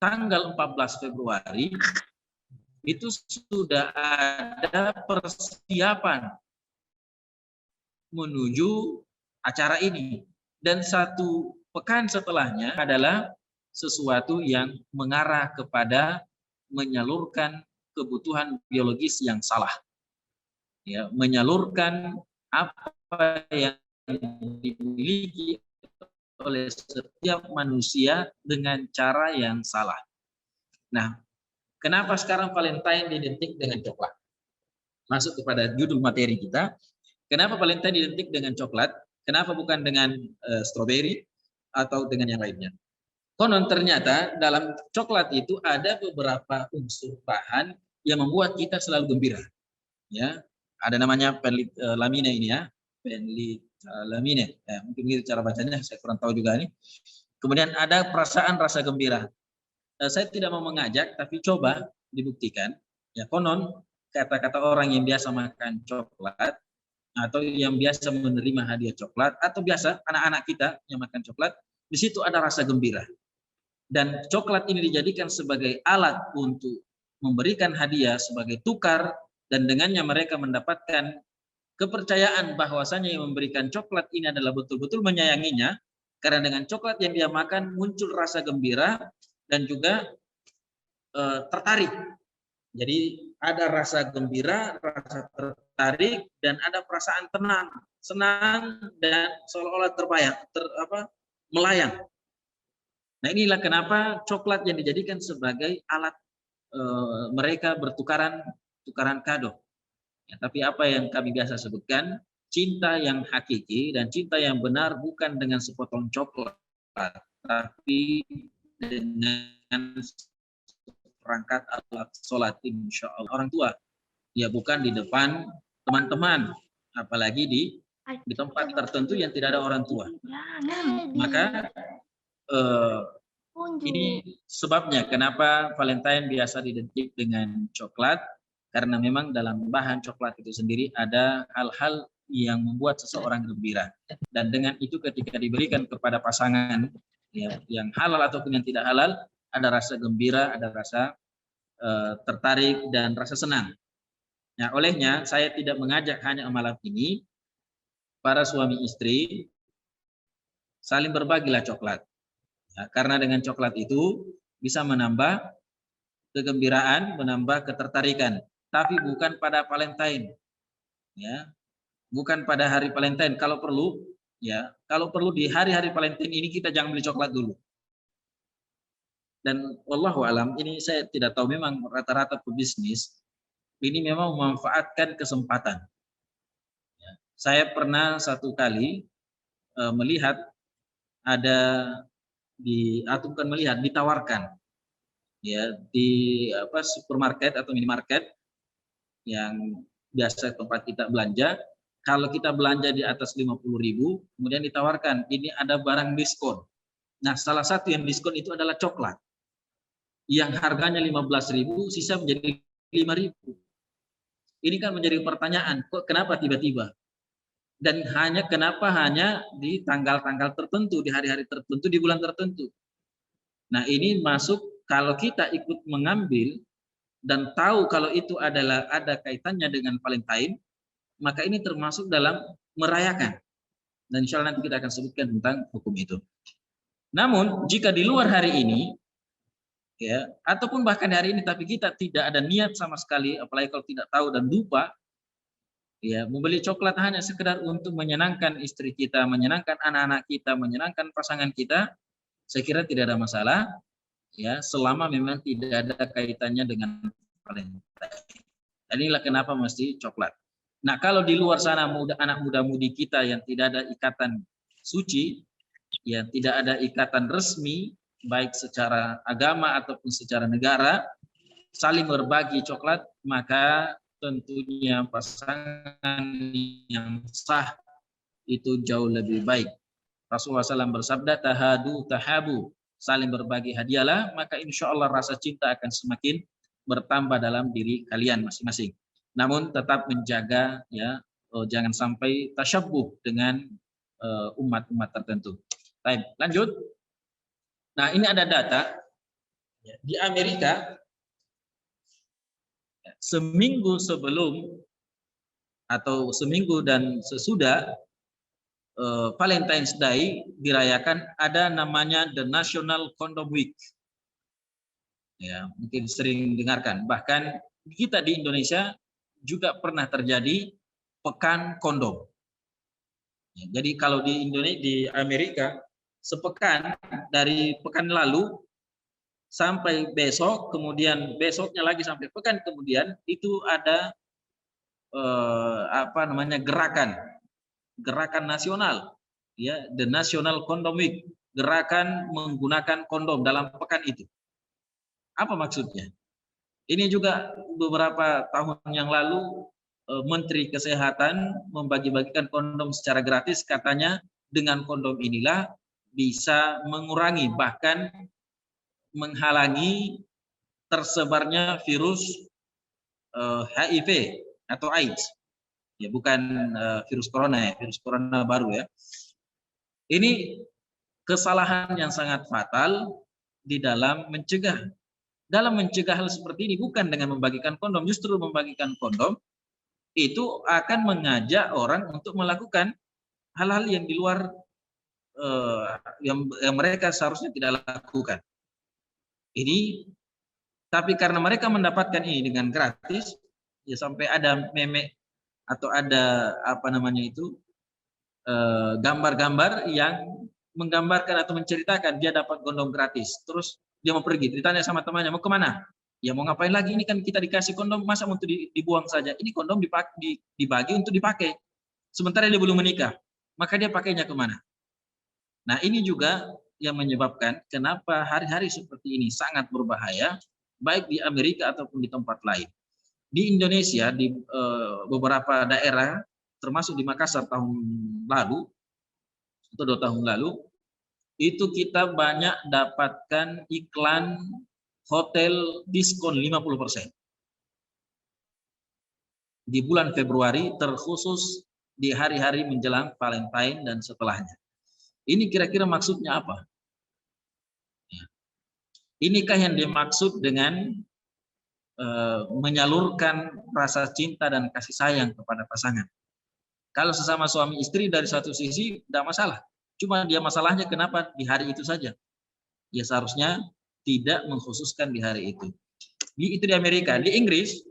tanggal 14 Februari itu sudah ada persiapan menuju acara ini, dan 1 pekan setelahnya adalah sesuatu yang mengarah kepada menyalurkan kebutuhan biologis yang salah, ya, menyalurkan apa yang dimiliki oleh setiap manusia dengan cara yang salah. Nah, kenapa sekarang Valentine identik dengan coklat? Masuk kepada judul materi kita. Kenapa Valentine identik dengan coklat? Kenapa bukan dengan stroberi atau dengan yang lainnya? Konon ternyata dalam coklat itu ada beberapa unsur bahan yang membuat kita selalu gembira. Ya, ada namanya penlit-lamine ini ya, penlit-lamine. Mungkin ini cara bacanya, saya kurang tahu juga ini. Kemudian ada perasaan rasa gembira. saya tidak mau mengajak, tapi coba dibuktikan. Ya, konon kata-kata orang yang biasa makan coklat atau yang biasa menerima hadiah coklat atau biasa anak-anak kita yang makan coklat, di situ ada rasa gembira. Dan coklat ini dijadikan sebagai alat untuk memberikan hadiah sebagai tukar, dan dengannya mereka mendapatkan kepercayaan bahwasanya yang memberikan coklat ini adalah betul-betul menyayanginya, karena dengan coklat yang dia makan muncul rasa gembira dan juga tertarik. Jadi ada rasa gembira, rasa tertarik, dan ada perasaan tenang, senang, dan seolah-olah melayang. Nah, inilah kenapa coklat yang dijadikan sebagai alat mereka bertukaran kado. Ya, tapi apa yang kami biasa sebutkan, cinta yang hakiki dan cinta yang benar bukan dengan sepotong coklat, tapi dengan perangkat alat sholat, insya Allah. Orang tua, ya bukan di depan teman-teman, apalagi di tempat tertentu yang tidak ada orang tua. Maka ini sebabnya kenapa Valentine biasa identik dengan coklat, karena memang dalam bahan coklat itu sendiri ada hal-hal yang membuat seseorang gembira, dan dengan itu ketika diberikan kepada pasangan ya, yang halal ataupun yang tidak halal, ada rasa gembira, ada rasa tertarik dan rasa senang. Nah, olehnya saya tidak mengajak hanya malam ini para suami istri saling berbagilah coklat. Nah, karena dengan coklat itu bisa menambah kegembiraan, menambah ketertarikan, tapi bukan pada Valentine, ya, bukan pada hari Valentine. Kalau perlu, ya, kalau perlu di hari-hari Valentine ini kita jangan beli coklat dulu. Dan wallahu alam, ini saya tidak tahu, memang rata-rata pebisnis ini memang memanfaatkan kesempatan. Ya, saya pernah satu kali melihat ada atau bukan melihat, ditawarkan ya di supermarket atau minimarket yang biasa tempat kita belanja. Kalau kita belanja di atas 50.000, kemudian ditawarkan ini ada barang diskon. Nah, salah satu yang diskon itu adalah coklat yang harganya 15.000, sisa menjadi 5.000. Ini kan menjadi pertanyaan, kok kenapa tiba-tiba? Dan kenapa hanya di tanggal-tanggal tertentu, di hari-hari tertentu, di bulan tertentu. Nah, ini masuk, kalau kita ikut mengambil dan tahu kalau itu adalah ada kaitannya dengan Valentine, maka ini termasuk dalam merayakan. Dan insya Allah nanti kita akan sebutkan tentang hukum itu. Namun, jika di luar hari ini, ya, ataupun bahkan hari ini, tapi kita tidak ada niat sama sekali, apalagi kalau tidak tahu dan lupa, ya, membeli coklat hanya sekedar untuk menyenangkan istri kita, menyenangkan anak-anak kita, menyenangkan pasangan kita, saya kira tidak ada masalah, ya, selama memang tidak ada kaitannya dengan Valentine. Dan inilah kenapa mesti coklat. Nah, kalau di luar sana anak muda-mudi kita yang tidak ada ikatan suci, yang tidak ada ikatan resmi, baik secara agama ataupun secara negara, saling berbagi coklat, maka tentunya pasangan yang sah itu jauh lebih baik. Rasulullah SAW bersabda, tahadu tahabu, saling berbagi hadiahlah, maka insya Allah rasa cinta akan semakin bertambah dalam diri kalian masing-masing. Namun tetap menjaga, ya, jangan sampai tasyabbuh dengan umat-umat tertentu. Baik, lanjut. Nah, ini ada data di Amerika. Seminggu sebelum atau seminggu dan sesudah Valentine's Day dirayakan, ada namanya The National Condom Week. Ya, mungkin sering dengarkan. Bahkan kita di Indonesia juga pernah terjadi pekan kondom. Ya, jadi kalau di Indonesia, di Amerika, sepekan dari pekan lalu sampai besok, kemudian besoknya lagi sampai pekan kemudian, itu ada gerakan nasional, ya, The National Condom Week, gerakan menggunakan kondom dalam pekan itu. Apa maksudnya? Ini juga beberapa tahun yang lalu Menteri Kesehatan membagi-bagikan kondom secara gratis, katanya dengan kondom inilah bisa mengurangi bahkan menghalangi tersebarnya virus HIV atau AIDS. Ya, bukan virus corona ya, virus corona baru ya. Ini kesalahan yang sangat fatal di dalam mencegah. Dalam mencegah hal seperti ini bukan dengan membagikan kondom, justru membagikan kondom itu akan mengajak orang untuk melakukan hal-hal yang di luar yang mereka seharusnya tidak lakukan. Ini, tapi karena mereka mendapatkan ini dengan gratis, ya sampai ada meme atau ada apa namanya itu gambar-gambar yang menggambarkan atau menceritakan dia dapat kondom gratis, terus dia mau pergi, ditanya sama temannya mau kemana? Ya mau ngapain lagi, ini kan kita dikasih kondom, masa untuk dibuang saja? Ini kondom dibagi untuk dipakai, sementara dia belum menikah, maka dia pakainya kemana? Nah ini juga yang menyebabkan kenapa hari-hari seperti ini sangat berbahaya, baik di Amerika ataupun di tempat lain. Di Indonesia, di beberapa daerah, termasuk di Makassar tahun lalu, atau 2 tahun lalu, itu kita banyak dapatkan iklan hotel diskon 50%. Di bulan Februari, terkhusus di hari-hari menjelang Valentine dan setelahnya. Ini kira-kira maksudnya apa? Inikah yang dimaksud dengan menyalurkan rasa cinta dan kasih sayang kepada pasangan? Kalau sesama suami istri dari satu sisi tidak masalah. Cuma dia masalahnya kenapa di hari itu saja? Ya seharusnya tidak mengkhususkan di hari itu. Itu di Amerika. Di Inggris,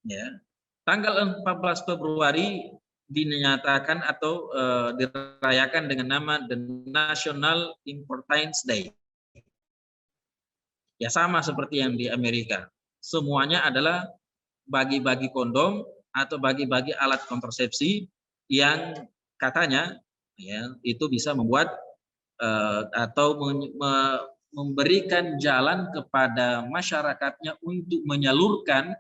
ya, tanggal 14 Februari dinyatakan atau dirayakan dengan nama The National Importance Day. Ya sama seperti yang di Amerika. Semuanya adalah bagi-bagi kondom atau bagi-bagi alat kontrasepsi yang katanya ya itu bisa membuat atau memberikan jalan kepada masyarakatnya untuk menyalurkan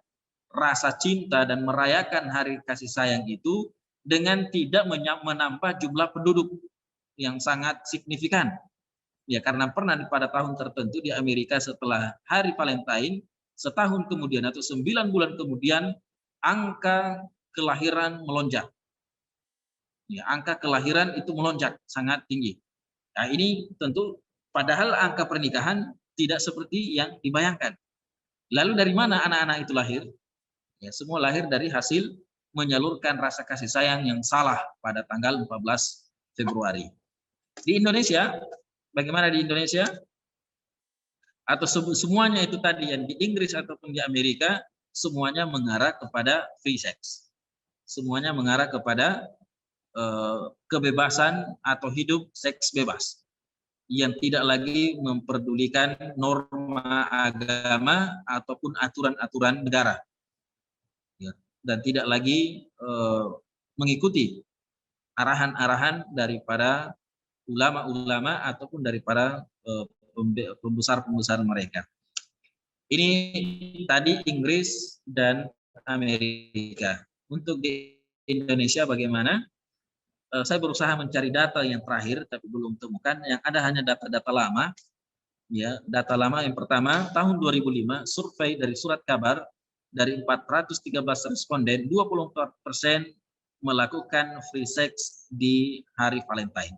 rasa cinta dan merayakan hari kasih sayang itu dengan tidak menambah jumlah penduduk yang sangat signifikan. Ya karena pernah pada tahun tertentu di Amerika setelah hari Valentine, setahun kemudian atau 9 bulan kemudian angka kelahiran melonjak. Ya, angka kelahiran itu melonjak sangat tinggi. Nah, ini tentu padahal angka pernikahan tidak seperti yang dibayangkan. Lalu dari mana anak-anak itu lahir? Ya, semua lahir dari hasil menyalurkan rasa kasih sayang yang salah pada tanggal 14 Februari. Di Indonesia, bagaimana di Indonesia? Atau semuanya itu tadi yang di Inggris ataupun di Amerika, semuanya mengarah kepada free sex. Semuanya mengarah kepada kebebasan atau hidup seks bebas yang tidak lagi memperdulikan norma agama ataupun aturan-aturan negara, ya, dan tidak lagi mengikuti arahan-arahan daripada ulama-ulama ataupun daripada pembesar-pembesar mereka. Ini tadi Inggris dan Amerika. Untuk di Indonesia bagaimana? Saya berusaha mencari data yang terakhir tapi belum temukan. Yang ada hanya data-data lama. Ya, data lama yang pertama tahun 2005 survei dari Surat Kabar dari 413 responden 24% melakukan free sex di hari Valentine.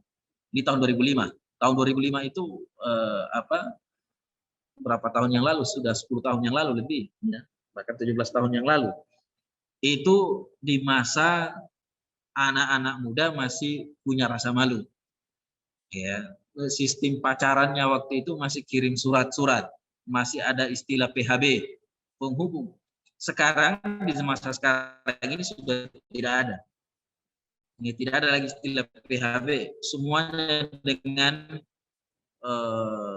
Di tahun 2005. Tahun 2005 itu berapa tahun yang lalu? Sudah 10 tahun yang lalu lebih, ya. Bahkan 17 tahun yang lalu. Itu di masa anak-anak muda masih punya rasa malu. Ya, sistem pacarannya waktu itu masih kirim surat-surat, masih ada istilah PHB, penghubung. Sekarang di masa sekarang ini sudah tidak ada. Ini tidak ada lagi istilah PHB, semuanya dengan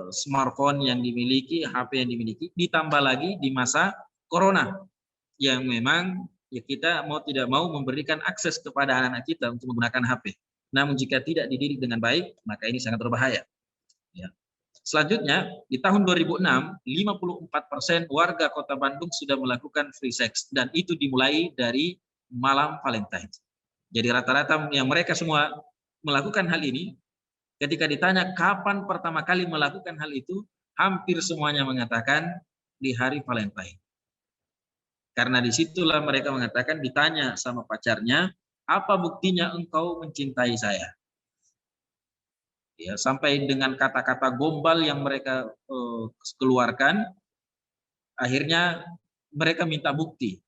smartphone yang dimiliki, HP yang dimiliki, ditambah lagi di masa Corona yang memang ya kita mau tidak mau memberikan akses kepada anak-anak kita untuk menggunakan HP. Namun jika tidak dididik dengan baik, maka ini sangat berbahaya. Ya. Selanjutnya, di tahun 2006, 54% warga Kota Bandung sudah melakukan free sex dan itu dimulai dari malam Valentine. Jadi rata-rata yang mereka semua melakukan hal ini Ketika ditanya kapan pertama kali melakukan hal itu, hampir semuanya mengatakan di hari Valentine. Karena disitulah mereka mengatakan, ditanya sama pacarnya, apa buktinya engkau mencintai saya? Ya, sampai dengan kata-kata gombal yang mereka keluarkan, akhirnya mereka minta bukti.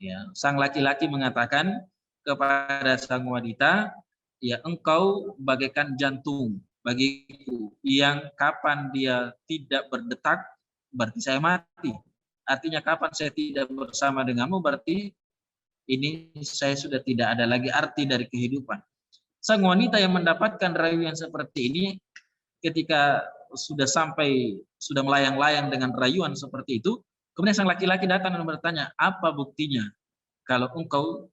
Ya, sang laki-laki mengatakan kepada sang wanita, ya engkau bagaikan jantung bagiku yang kapan dia tidak berdetak berarti saya mati. Artinya kapan saya tidak bersama denganmu berarti ini saya sudah tidak ada lagi arti dari kehidupan. Sang wanita yang mendapatkan rayuan seperti ini ketika sudah melayang-layang dengan rayuan seperti itu, kemudian sang laki-laki datang dan bertanya, apa buktinya kalau engkau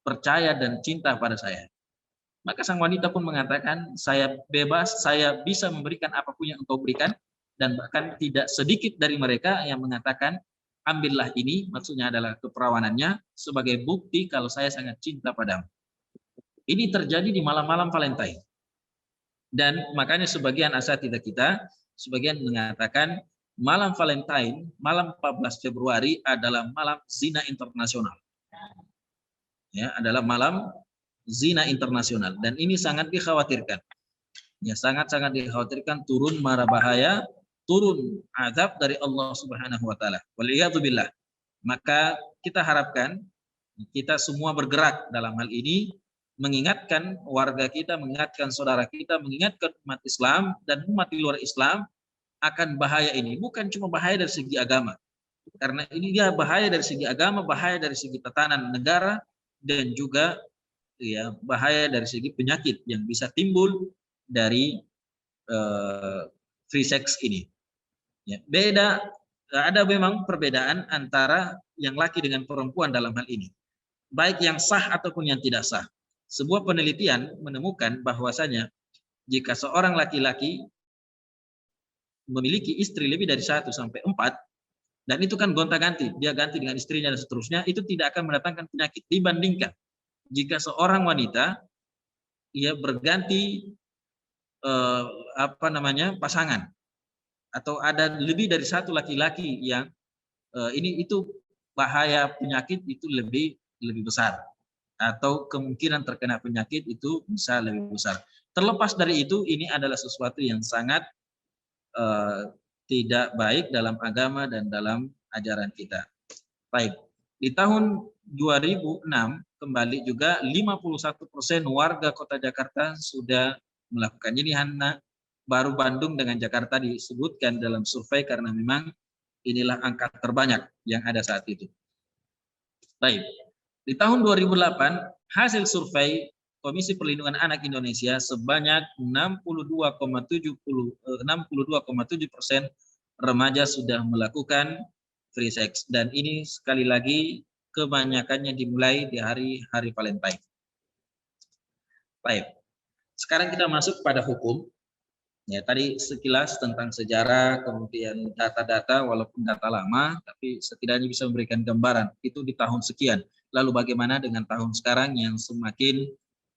percaya dan cinta pada saya? Maka sang wanita pun mengatakan, saya bebas, saya bisa memberikan apapun yang engkau berikan, dan bahkan tidak sedikit dari mereka yang mengatakan, ambillah ini, maksudnya adalah keperawanannya, sebagai bukti kalau saya sangat cinta padamu. Ini terjadi di malam-malam Valentine. Dan makanya sebagian asatidzah kita, sebagian mengatakan, malam Valentine, malam 14 Februari adalah malam zina internasional. Ya, adalah malam zina internasional, dan ini sangat dikhawatirkan. Ya, sangat-sangat dikhawatirkan turun mara bahaya, turun azab dari Allah Subhanahu wa taala. Waliyadzubillah. Maka kita harapkan kita semua bergerak dalam hal ini, mengingatkan warga kita, mengingatkan saudara kita, mengingatkan umat Islam dan umat di luar Islam akan bahaya ini. Bukan cuma bahaya dari segi agama, karena ini dia bahaya dari segi agama, bahaya dari segi tatanan negara, dan juga ya bahaya dari segi penyakit yang bisa timbul dari free sex ini. Ya, ada memang perbedaan antara yang laki dengan perempuan dalam hal ini, baik yang sah ataupun yang tidak sah. Sebuah penelitian menemukan bahwasanya jika seorang laki-laki memiliki istri lebih dari 1 sampai 4, dan itu kan gonta-ganti, dia ganti dengan istrinya dan seterusnya, itu tidak akan mendatangkan penyakit dibandingkan jika seorang wanita ia berganti pasangan, atau ada lebih dari 1 laki-laki yang itu bahaya penyakit itu lebih besar, atau kemungkinan terkena penyakit itu bisa lebih besar. Terlepas dari itu, ini adalah sesuatu yang sangat tidak baik dalam agama dan dalam ajaran kita. Baik, di tahun 2006 kembali juga 51% warga kota Jakarta sudah melakukan. Ini hanya baru Bandung dengan Jakarta disebutkan dalam survei karena memang inilah angka terbanyak yang ada saat itu. Baik. Di tahun 2008, hasil survei Komisi Perlindungan Anak Indonesia sebanyak 62,7% remaja sudah melakukan free sex, dan ini sekali lagi kebanyakannya dimulai di hari Valentine. Baik. Sekarang kita masuk pada hukum. Ya, tadi sekilas tentang sejarah, kemudian data-data, walaupun data lama, tapi setidaknya bisa memberikan gambaran. Itu di tahun sekian. Lalu bagaimana dengan tahun sekarang yang semakin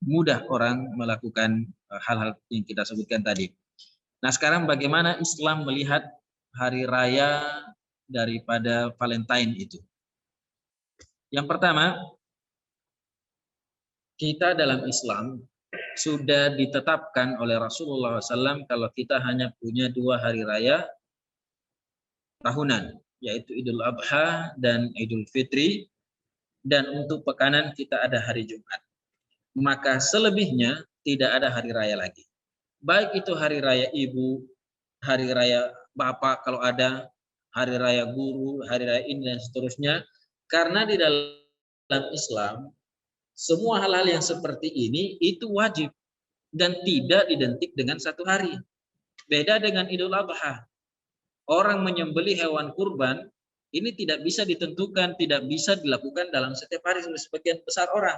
mudah orang melakukan hal-hal yang kita sebutkan tadi. Nah, sekarang bagaimana Islam melihat hari raya daripada Valentine itu? Yang pertama, kita dalam Islam sudah ditetapkan oleh Rasulullah SAW kalau kita hanya punya 2 hari raya tahunan, yaitu Idul Adha dan Idul Fitri, dan untuk pekanan kita ada hari Jumat. Maka selebihnya tidak ada hari raya lagi. Baik itu hari raya ibu, hari raya bapak kalau ada, hari raya guru, hari raya ini dan seterusnya. Karena di dalam Islam semua hal-hal yang seperti ini itu wajib dan tidak identik dengan 1 hari. Beda dengan Idul Adha. Orang menyembelih hewan kurban ini tidak bisa ditentukan, tidak bisa dilakukan dalam setiap hari oleh sebagian besar orang.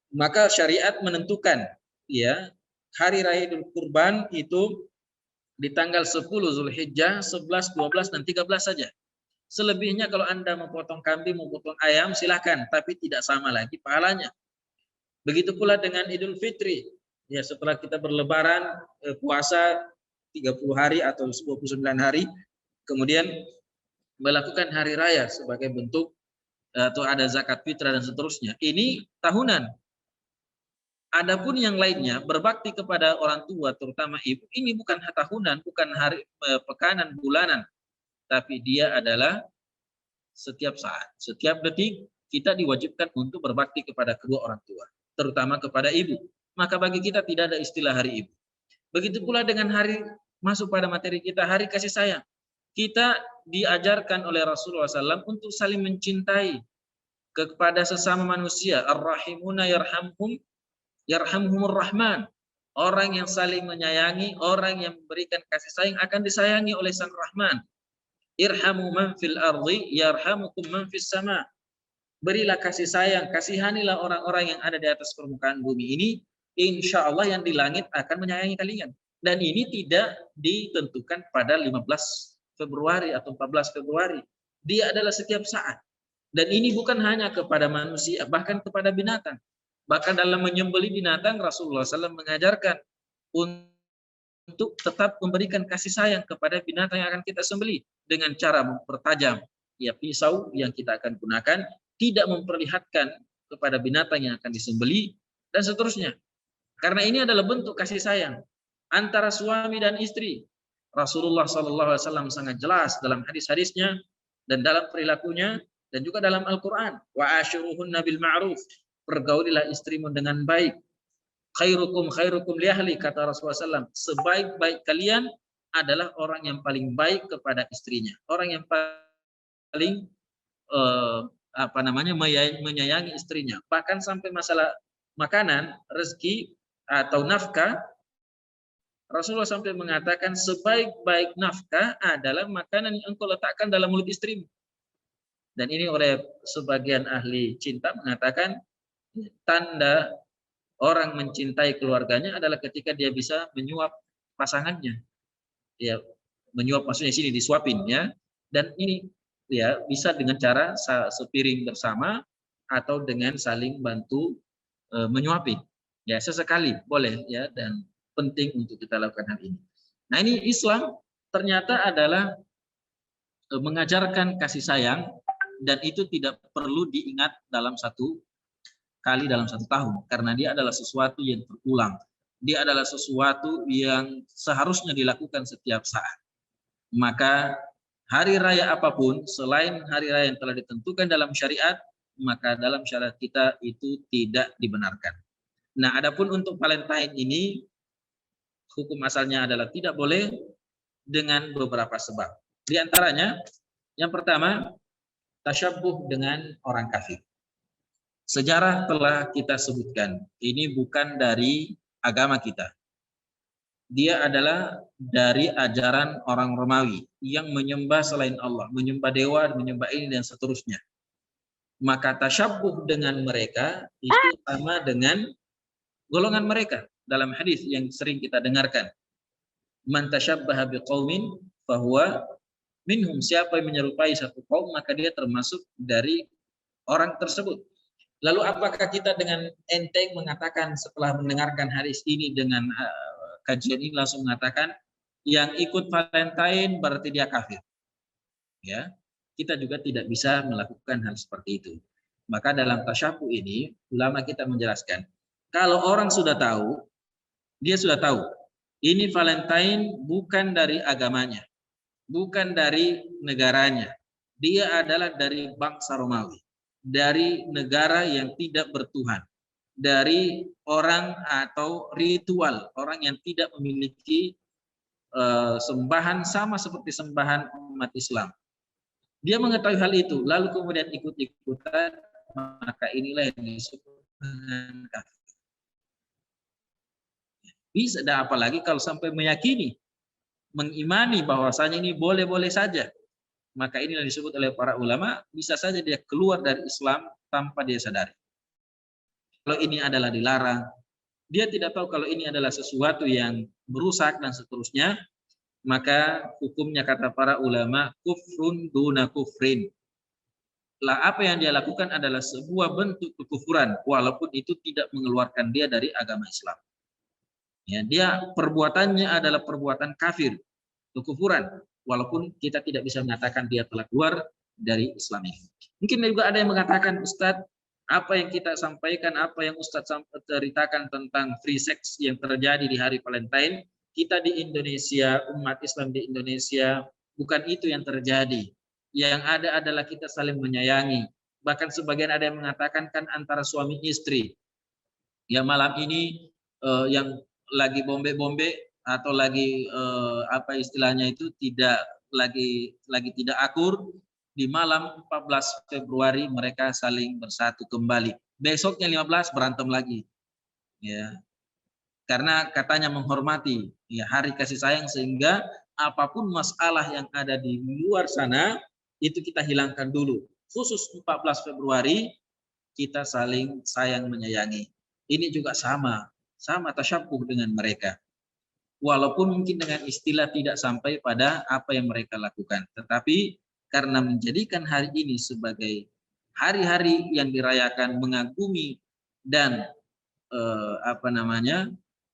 Maka syariat menentukan ya hari raya Idul Kurban itu di tanggal 10 Zulhijjah, 11, 12 dan 13 saja. Selebihnya kalau Anda mau potong kambing, mau potong ayam silahkan, tapi tidak sama lagi pahalanya. Begitu pula dengan Idul Fitri. Ya, setelah kita berlebaran, puasa 30 hari atau 29 hari, kemudian melakukan hari raya sebagai bentuk atau ada zakat fitrah dan seterusnya. Ini tahunan. Adapun yang lainnya berbakti kepada orang tua terutama ibu, ini bukan tahunan, bukan hari pekanan, bulanan, tapi dia adalah setiap saat, setiap detik kita diwajibkan untuk berbakti kepada kedua orang tua, terutama kepada ibu. Maka bagi kita tidak ada istilah hari ibu. Begitu pula dengan hari, masuk pada materi kita, hari kasih sayang. Kita diajarkan oleh Rasulullah SAW untuk saling mencintai kepada sesama manusia. Ar-rahimuna yarhamhumur rahman. Orang yang saling menyayangi, orang yang memberikan kasih sayang akan disayangi oleh Sang Rahman. Irhamu man fil ardi yarhamukum man fis sama. Berilah kasih sayang, kasihanilah orang-orang yang ada di atas permukaan bumi ini, insya Allah yang di langit akan menyayangi kalian. Dan ini tidak ditentukan pada 15 Februari atau 14 Februari. Dia adalah setiap saat. Dan ini bukan hanya kepada manusia, bahkan kepada binatang. Bahkan dalam menyembelih binatang, Rasulullah SAW mengajarkan untuk tetap memberikan kasih sayang kepada binatang yang akan kita sembelih dengan cara mempertajam ya pisau yang kita akan gunakan, tidak memperlihatkan kepada binatang yang akan disembelih dan seterusnya. Karena ini adalah bentuk kasih sayang antara suami dan istri. Rasulullah SAW sangat jelas dalam hadis-hadisnya dan dalam perilakunya dan juga dalam Al-Quran. Wa ashiruhunna bil ma'ruf. Pergaulilah istrimu dengan baik. Khairukum khairukum li ahli, kata Rasulullah SAW. Sebaik-baik kalian adalah orang yang paling baik kepada istrinya. Orang yang paling menyayangi istrinya. Bahkan sampai masalah makanan, rezeki atau nafkah, Rasulullah sampai mengatakan sebaik-baik nafkah adalah makanan yang engkau letakkan dalam mulut istrimu. Dan ini oleh sebagian ahli cinta mengatakan tanda orang mencintai keluarganya adalah ketika dia bisa menyuap pasangannya. Ya, menyuap maksudnya sini disuapin ya. Dan ini ya bisa dengan cara sepiring bersama atau dengan saling bantu menyuapin. Ya, sesekali boleh ya, dan penting untuk kita lakukan hal ini. Nah, ini Islam ternyata adalah mengajarkan kasih sayang, dan itu tidak perlu diingat dalam satu kali dalam satu tahun, karena dia adalah sesuatu yang berulang. Dia adalah sesuatu yang seharusnya dilakukan setiap saat. Maka hari raya apapun selain hari raya yang telah ditentukan dalam syariat, maka dalam syariat kita itu tidak dibenarkan. Nah, adapun untuk Valentine ini, hukum asalnya adalah tidak boleh dengan beberapa sebab. Di antaranya, yang pertama, tasyabbuh dengan orang kafir. Sejarah telah kita sebutkan, ini bukan dari agama kita. Dia adalah dari ajaran orang Romawi yang menyembah selain Allah, menyembah dewa, menyembah ini dan seterusnya. Maka tasyabbuh dengan mereka itu sama dengan golongan mereka. Dalam hadis yang sering kita dengarkan, man tasyabbaha biqaumin fahuwa minhum. Siapa yang menyerupai satu kaum maka dia termasuk dari orang tersebut. Lalu apakah kita dengan enteng mengatakan setelah mendengarkan hadis ini dengan kajian ini langsung mengatakan yang ikut Valentine berarti dia kafir? Ya, kita juga tidak bisa melakukan hal seperti itu. Maka dalam tasyabbuh ini ulama kita menjelaskan, kalau orang sudah tahu, dia sudah tahu ini Valentine bukan dari agamanya, bukan dari negaranya, dia adalah dari bangsa Romawi, dari negara yang tidak bertuhan, dari orang atau ritual, orang yang tidak memiliki sembahan sama seperti sembahan umat Islam. Dia mengetahui hal itu, lalu kemudian ikut-ikutan, maka inilah yang disebut dengan kafir. Bisa, dan apalagi kalau sampai meyakini, mengimani bahwasanya ini boleh-boleh saja, maka inilah disebut oleh para ulama, bisa saja dia keluar dari Islam tanpa dia sadari. Kalau ini adalah dilarang, dia tidak tahu kalau ini adalah sesuatu yang merusak dan seterusnya, maka hukumnya kata para ulama kufrun duna kufrin. Lah apa yang dia lakukan adalah sebuah bentuk kekufuran, walaupun itu tidak mengeluarkan dia dari agama Islam. Ya, dia perbuatannya adalah perbuatan kafir, kekufuran, walaupun kita tidak bisa mengatakan dia telah keluar dari Islam ini. Mungkin juga ada yang mengatakan, Ustadz, apa yang kita sampaikan, apa yang Ustadz ceritakan tentang free sex yang terjadi di hari Valentine, kita di Indonesia, umat Islam di Indonesia, bukan itu yang terjadi. Yang ada adalah kita saling menyayangi. Bahkan sebagian ada yang mengatakan kan antara suami istri. Ya malam ini yang lagi bombe-bombe atau lagi apa istilahnya itu tidak lagi tidak akur, di malam 14 Februari mereka saling bersatu kembali. Besoknya 15 berantem lagi. Ya. Karena katanya menghormati ya hari kasih sayang, sehingga apapun masalah yang ada di luar sana itu kita hilangkan dulu. Khusus 14 Februari kita saling sayang menyayangi. Ini juga sama tasyabbuh dengan mereka. Walaupun mungkin dengan istilah tidak sampai pada apa yang mereka lakukan. Tetapi karena menjadikan hari ini sebagai hari-hari yang dirayakan, mengagumi dan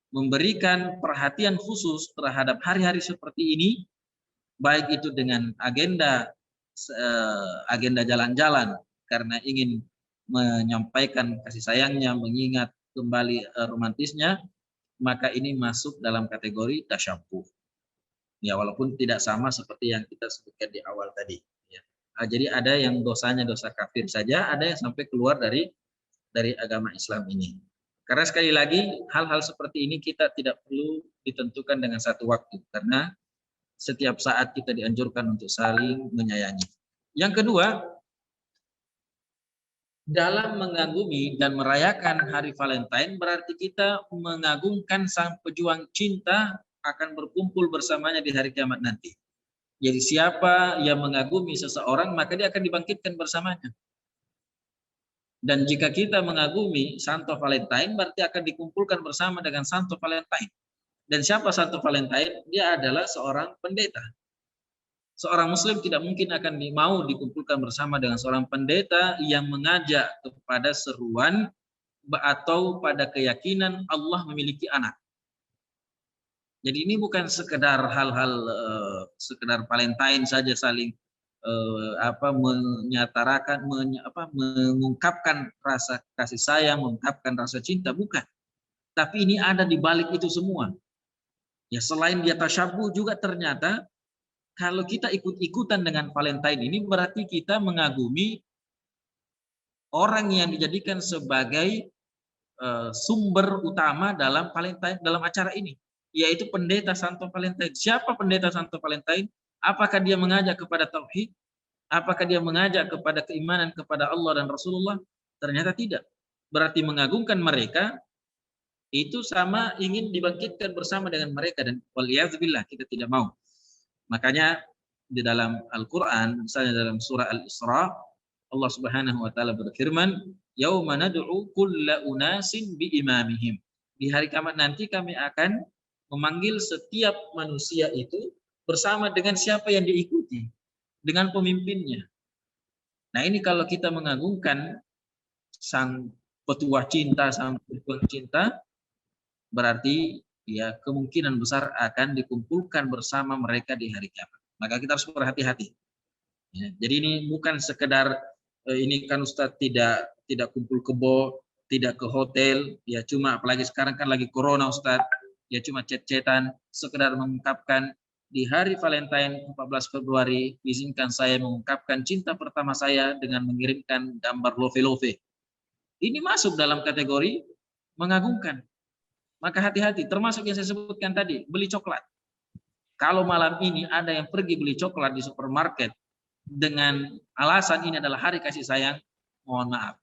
memberikan perhatian khusus terhadap hari-hari seperti ini, baik itu dengan agenda jalan-jalan karena ingin menyampaikan kasih sayangnya, mengingat kembali romantisnya, maka ini masuk dalam kategori tasyabbuh. Ya, walaupun tidak sama seperti yang kita sebutkan di awal tadi. Ya. Jadi ada yang dosanya dosa kafir saja, ada yang sampai keluar dari agama Islam ini. Karena sekali lagi hal-hal seperti ini kita tidak perlu ditentukan dengan satu waktu, karena setiap saat kita dianjurkan untuk saling menyayangi. Yang kedua, dalam mengagumi dan merayakan hari Valentine berarti kita mengagungkan sang pejuang cinta akan berkumpul bersamanya di hari kiamat nanti. Jadi siapa yang mengagumi seseorang maka dia akan dibangkitkan bersamanya. Dan jika kita mengagumi Santo Valentine berarti akan dikumpulkan bersama dengan Santo Valentine. Dan siapa Santo Valentine? Dia adalah seorang pendeta. Seorang muslim tidak mungkin akan mau dikumpulkan bersama dengan seorang pendeta yang mengajak kepada seruan atau pada keyakinan Allah memiliki anak. Jadi ini bukan sekedar hal-hal sekedar Valentine saja saling menyatakan mengungkapkan rasa kasih sayang, mengungkapkan rasa cinta, bukan. Tapi ini ada di balik itu semua. Ya, selain dia tasyabbuh juga ternyata kalau kita ikut-ikutan dengan Valentine ini berarti kita mengagumi orang yang dijadikan sebagai sumber utama dalam Valentine, dalam acara ini, yaitu pendeta Santo Valentine. Siapa pendeta Santo Valentine? Apakah dia mengajak kepada tauhid? Apakah dia mengajak kepada keimanan kepada Allah dan Rasulullah? Ternyata tidak. Berarti mengagungkan mereka itu sama ingin dibangkitkan bersama dengan mereka, dan waliyadzubillah kita tidak mau. Makanya di dalam Al-Quran, misalnya dalam surah Al-Isra, Allah Subhanahu wa taala berfirman, "Yauma nad'u kulla unasin bi imamihim." Di hari kiamat nanti kami akan memanggil setiap manusia itu bersama dengan siapa yang diikuti, dengan pemimpinnya. Nah, ini kalau kita mengagungkan sang petuah cinta, sang pejuang cinta, berarti ya kemungkinan besar akan dikumpulkan bersama mereka di hari kiamat. Maka kita harus berhati-hati. Ya, jadi ini bukan sekedar ini kan Ustadz tidak kumpul kebo, tidak ke hotel, ya cuma apalagi sekarang kan lagi corona Ustadz, ya cuma chat-chatan, sekedar mengungkapkan di hari Valentine 14 Februari, izinkan saya mengungkapkan cinta pertama saya dengan mengirimkan gambar love-love. Ini masuk dalam kategori mengagungkan. Maka hati-hati, termasuk yang saya sebutkan tadi, beli coklat. Kalau malam ini ada yang pergi beli coklat di supermarket dengan alasan ini adalah hari kasih sayang, mohon maaf.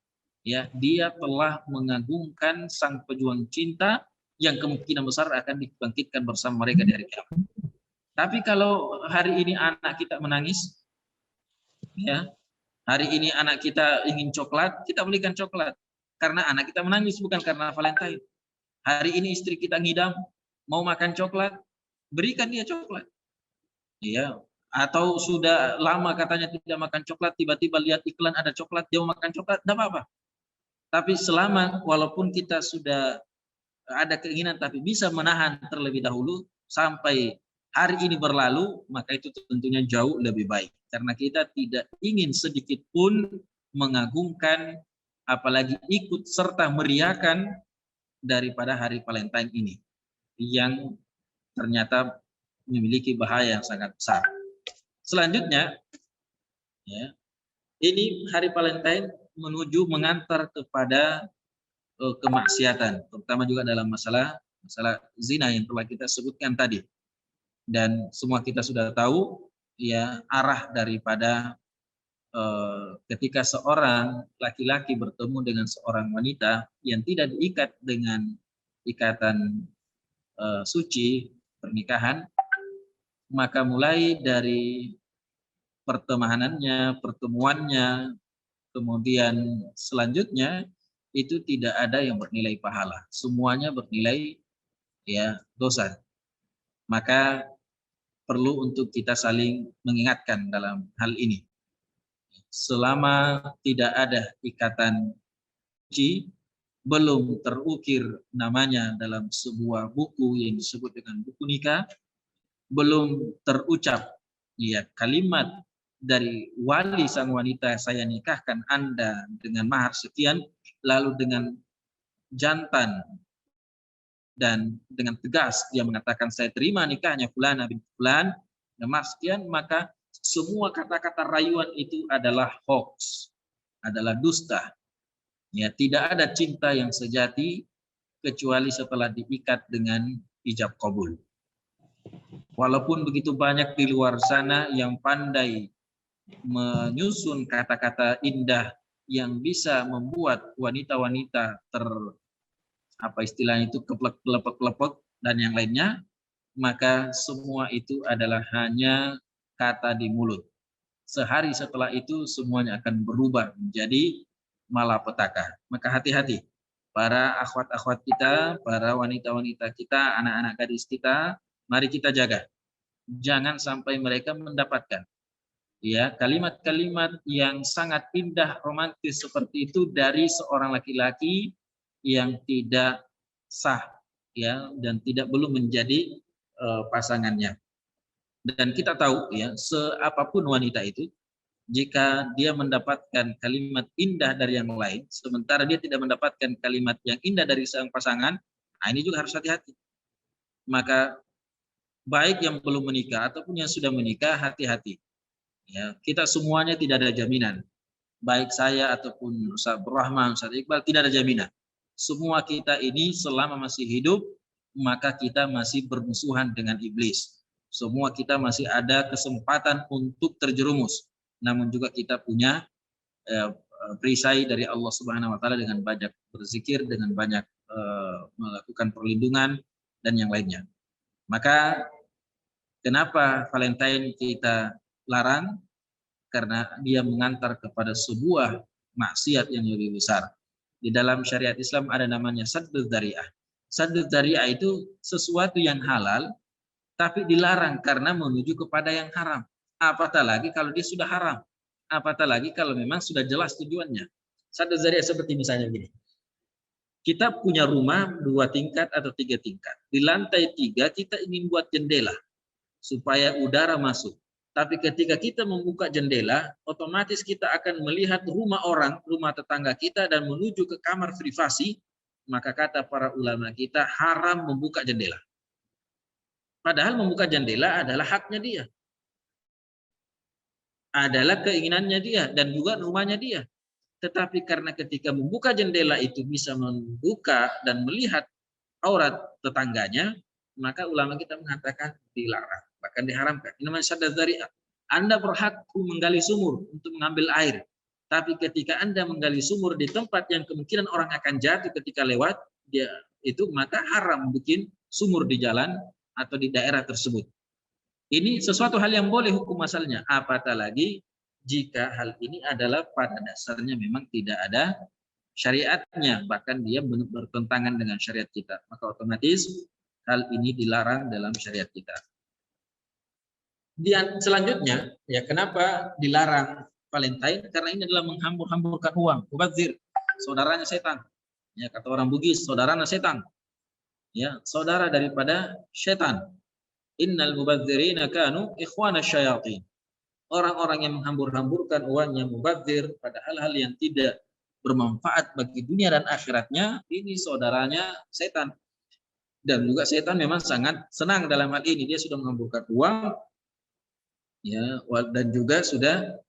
Ya, dia telah mengagungkan sang pejuang cinta yang kemungkinan besar akan dibangkitkan bersama mereka di hari kiamat. Tapi kalau hari ini anak kita menangis, ya, hari ini anak kita ingin coklat, kita belikan coklat. Karena anak kita menangis, bukan karena Valentine. Hari ini istri kita ngidam, mau makan coklat, berikan dia coklat. Ya, atau sudah lama katanya tidak makan coklat, tiba-tiba lihat iklan ada coklat, dia mau makan coklat, tidak apa-apa. Tapi selama walaupun kita sudah ada keinginan tapi bisa menahan terlebih dahulu sampai hari ini berlalu, maka itu tentunya jauh lebih baik. Karena kita tidak ingin sedikit pun mengagungkan, apalagi ikut serta meriakan daripada hari Valentine ini, yang ternyata memiliki bahaya yang sangat besar. Selanjutnya, ya, ini hari Valentine menuju mengantar kepada kemaksiatan, terutama juga dalam masalah zina yang telah kita sebutkan tadi. Dan semua kita sudah tahu ya arah daripada ketika seorang laki-laki bertemu dengan seorang wanita yang tidak diikat dengan ikatan suci pernikahan, maka mulai dari pertemuannya, kemudian selanjutnya itu tidak ada yang bernilai pahala, semuanya bernilai ya dosa. Maka perlu untuk kita saling mengingatkan dalam hal ini. Selama tidak ada ikatan suci, belum terukir namanya dalam sebuah buku yang disebut dengan buku nikah, belum terucap ya kalimat dari wali sang wanita, saya nikahkan Anda dengan mahar sekian, lalu dengan jantan dan dengan tegas dia mengatakan saya terima nikahnya fulana bin fulan dengan sekian, maka semua kata-kata rayuan itu adalah hoax, adalah dusta. Ya, tidak ada cinta yang sejati kecuali setelah diikat dengan ijab qabul. Walaupun begitu banyak di luar sana yang pandai menyusun kata-kata indah yang bisa membuat wanita-wanita apa istilahnya itu kelepek-kelepek dan yang lainnya, maka semua itu adalah hanya kata di mulut. Sehari setelah itu semuanya akan berubah menjadi malapetaka. Maka hati-hati para akhwat-akhwat kita, para wanita-wanita kita, anak-anak gadis kita, mari kita jaga. Jangan sampai mereka mendapatkan ya kalimat-kalimat yang sangat indah, romantis seperti itu dari seorang laki-laki yang tidak sah ya dan belum menjadi pasangannya. Dan kita tahu ya seapapun wanita itu, jika dia mendapatkan kalimat indah dari yang lain sementara dia tidak mendapatkan kalimat yang indah dari sang pasangan, nah ini juga harus hati-hati. Maka baik yang belum menikah ataupun yang sudah menikah, hati-hati ya, kita semuanya tidak ada jaminan, baik saya ataupun Ustaz Rahman, Ustaz Iqbal, tidak ada jaminan. Semua kita ini selama masih hidup, maka kita masih bermusuhan dengan iblis. Semua kita masih ada kesempatan untuk terjerumus. Namun juga kita punya perisai dari Allah Subhanahu wa taala dengan banyak berzikir, dengan banyak melakukan perlindungan dan yang lainnya. Maka kenapa Valentine kita larang? Karena dia mengantar kepada sebuah maksiat yang lebih besar. Di dalam syariat Islam ada namanya saddud dzari'ah. Saddud dzari'ah itu sesuatu yang halal tapi dilarang karena menuju kepada yang haram. Apatah lagi kalau dia sudah haram. Apatah lagi kalau memang sudah jelas tujuannya. Saddud dzari'ah seperti misalnya begini. Kita punya rumah 2 tingkat atau 3 tingkat. Di lantai 3 kita ingin buat jendela supaya udara masuk. Tapi ketika kita membuka jendela, otomatis kita akan melihat rumah orang, rumah tetangga kita dan menuju ke kamar privasi, maka kata para ulama kita haram membuka jendela. Padahal membuka jendela adalah haknya dia. Adalah keinginannya dia dan juga rumahnya dia. Tetapi karena ketika membuka jendela itu bisa membuka dan melihat aurat tetangganya, maka ulama kita mengatakan dilarang, bahkan diharamkan. Ini namanya saddud dzari'ah. Anda berhak menggali sumur untuk mengambil air. Tapi ketika Anda menggali sumur di tempat yang kemungkinan orang akan jatuh ketika lewat, dia itu maka haram bikin sumur di jalan atau di daerah tersebut. Ini sesuatu hal yang boleh hukum asalnya. Apatah lagi jika hal ini adalah pada dasarnya memang tidak ada syariatnya, bahkan dia bertentangan dengan syariat kita. Maka otomatis hal ini dilarang dalam syariat kita. Dan selanjutnya, ya kenapa dilarang Valentine? Karena ini adalah menghambur-hamburkan uang. Mubazir, saudaranya setan. Ya kata orang Bugis, saudaranya setan. ya, saudara daripada setan. Innal mubadzirina kanu ikhwana syayatin. Orang-orang yang menghambur-hamburkan uangnya, mubadzir pada hal-hal yang tidak bermanfaat bagi dunia dan akhiratnya, ini saudaranya setan. Dan juga setan memang sangat senang dalam hal ini. Dia sudah menghamburkan uang, ya, dan juga sudah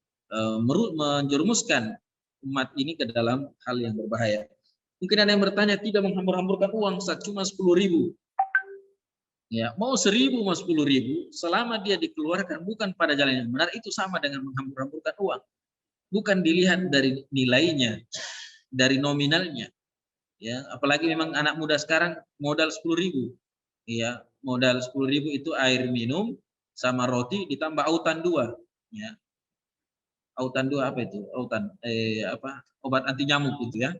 menjerumuskan umat ini ke dalam hal yang berbahaya. Mungkin ada yang bertanya, tidak menghambur-hamburkan uang, cuma 10.000. Ya, mau 1.000 mau 10.000, selama dia dikeluarkan bukan pada jalan yang benar, itu sama dengan menghambur-hamburkan uang. Bukan dilihat dari nilainya, dari nominalnya. Ya, apalagi memang anak muda sekarang modal 10.000. Ya, modal 10.000 itu air minum sama roti ditambah autan 2. Ya. Autan 2 apa itu? Autan obat anti nyamuk gitu ya.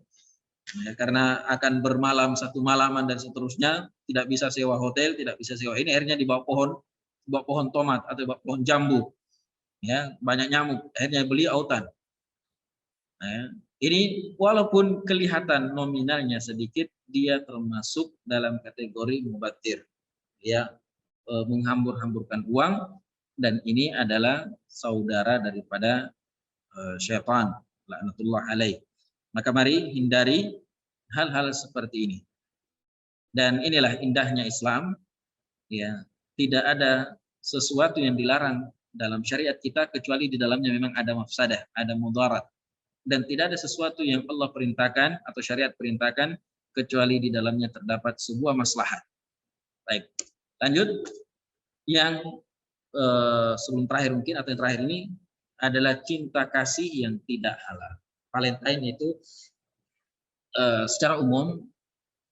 Ya, karena akan bermalam satu malaman dan seterusnya, tidak bisa sewa hotel, tidak bisa sewa ini, akhirnya di bawah pohon tomat atau bawah pohon jambu, ya, banyak nyamuk, akhirnya beli autan. Nah, ini walaupun kelihatan nominalnya sedikit, dia termasuk dalam kategori mubatir, ya, menghambur-hamburkan uang, dan ini adalah saudara daripada syaitan, laknatullah alaih. Maka mari hindari hal-hal seperti ini. Dan inilah indahnya Islam, ya, tidak ada sesuatu yang dilarang dalam syariat kita kecuali di dalamnya memang ada mafsadah, ada mudarat. Dan tidak ada sesuatu yang Allah perintahkan atau syariat perintahkan kecuali di dalamnya terdapat sebuah maslahat. Baik, lanjut. Yang sebelum terakhir mungkin atau yang terakhir ini adalah cinta kasih yang tidak halal. Valentine itu secara umum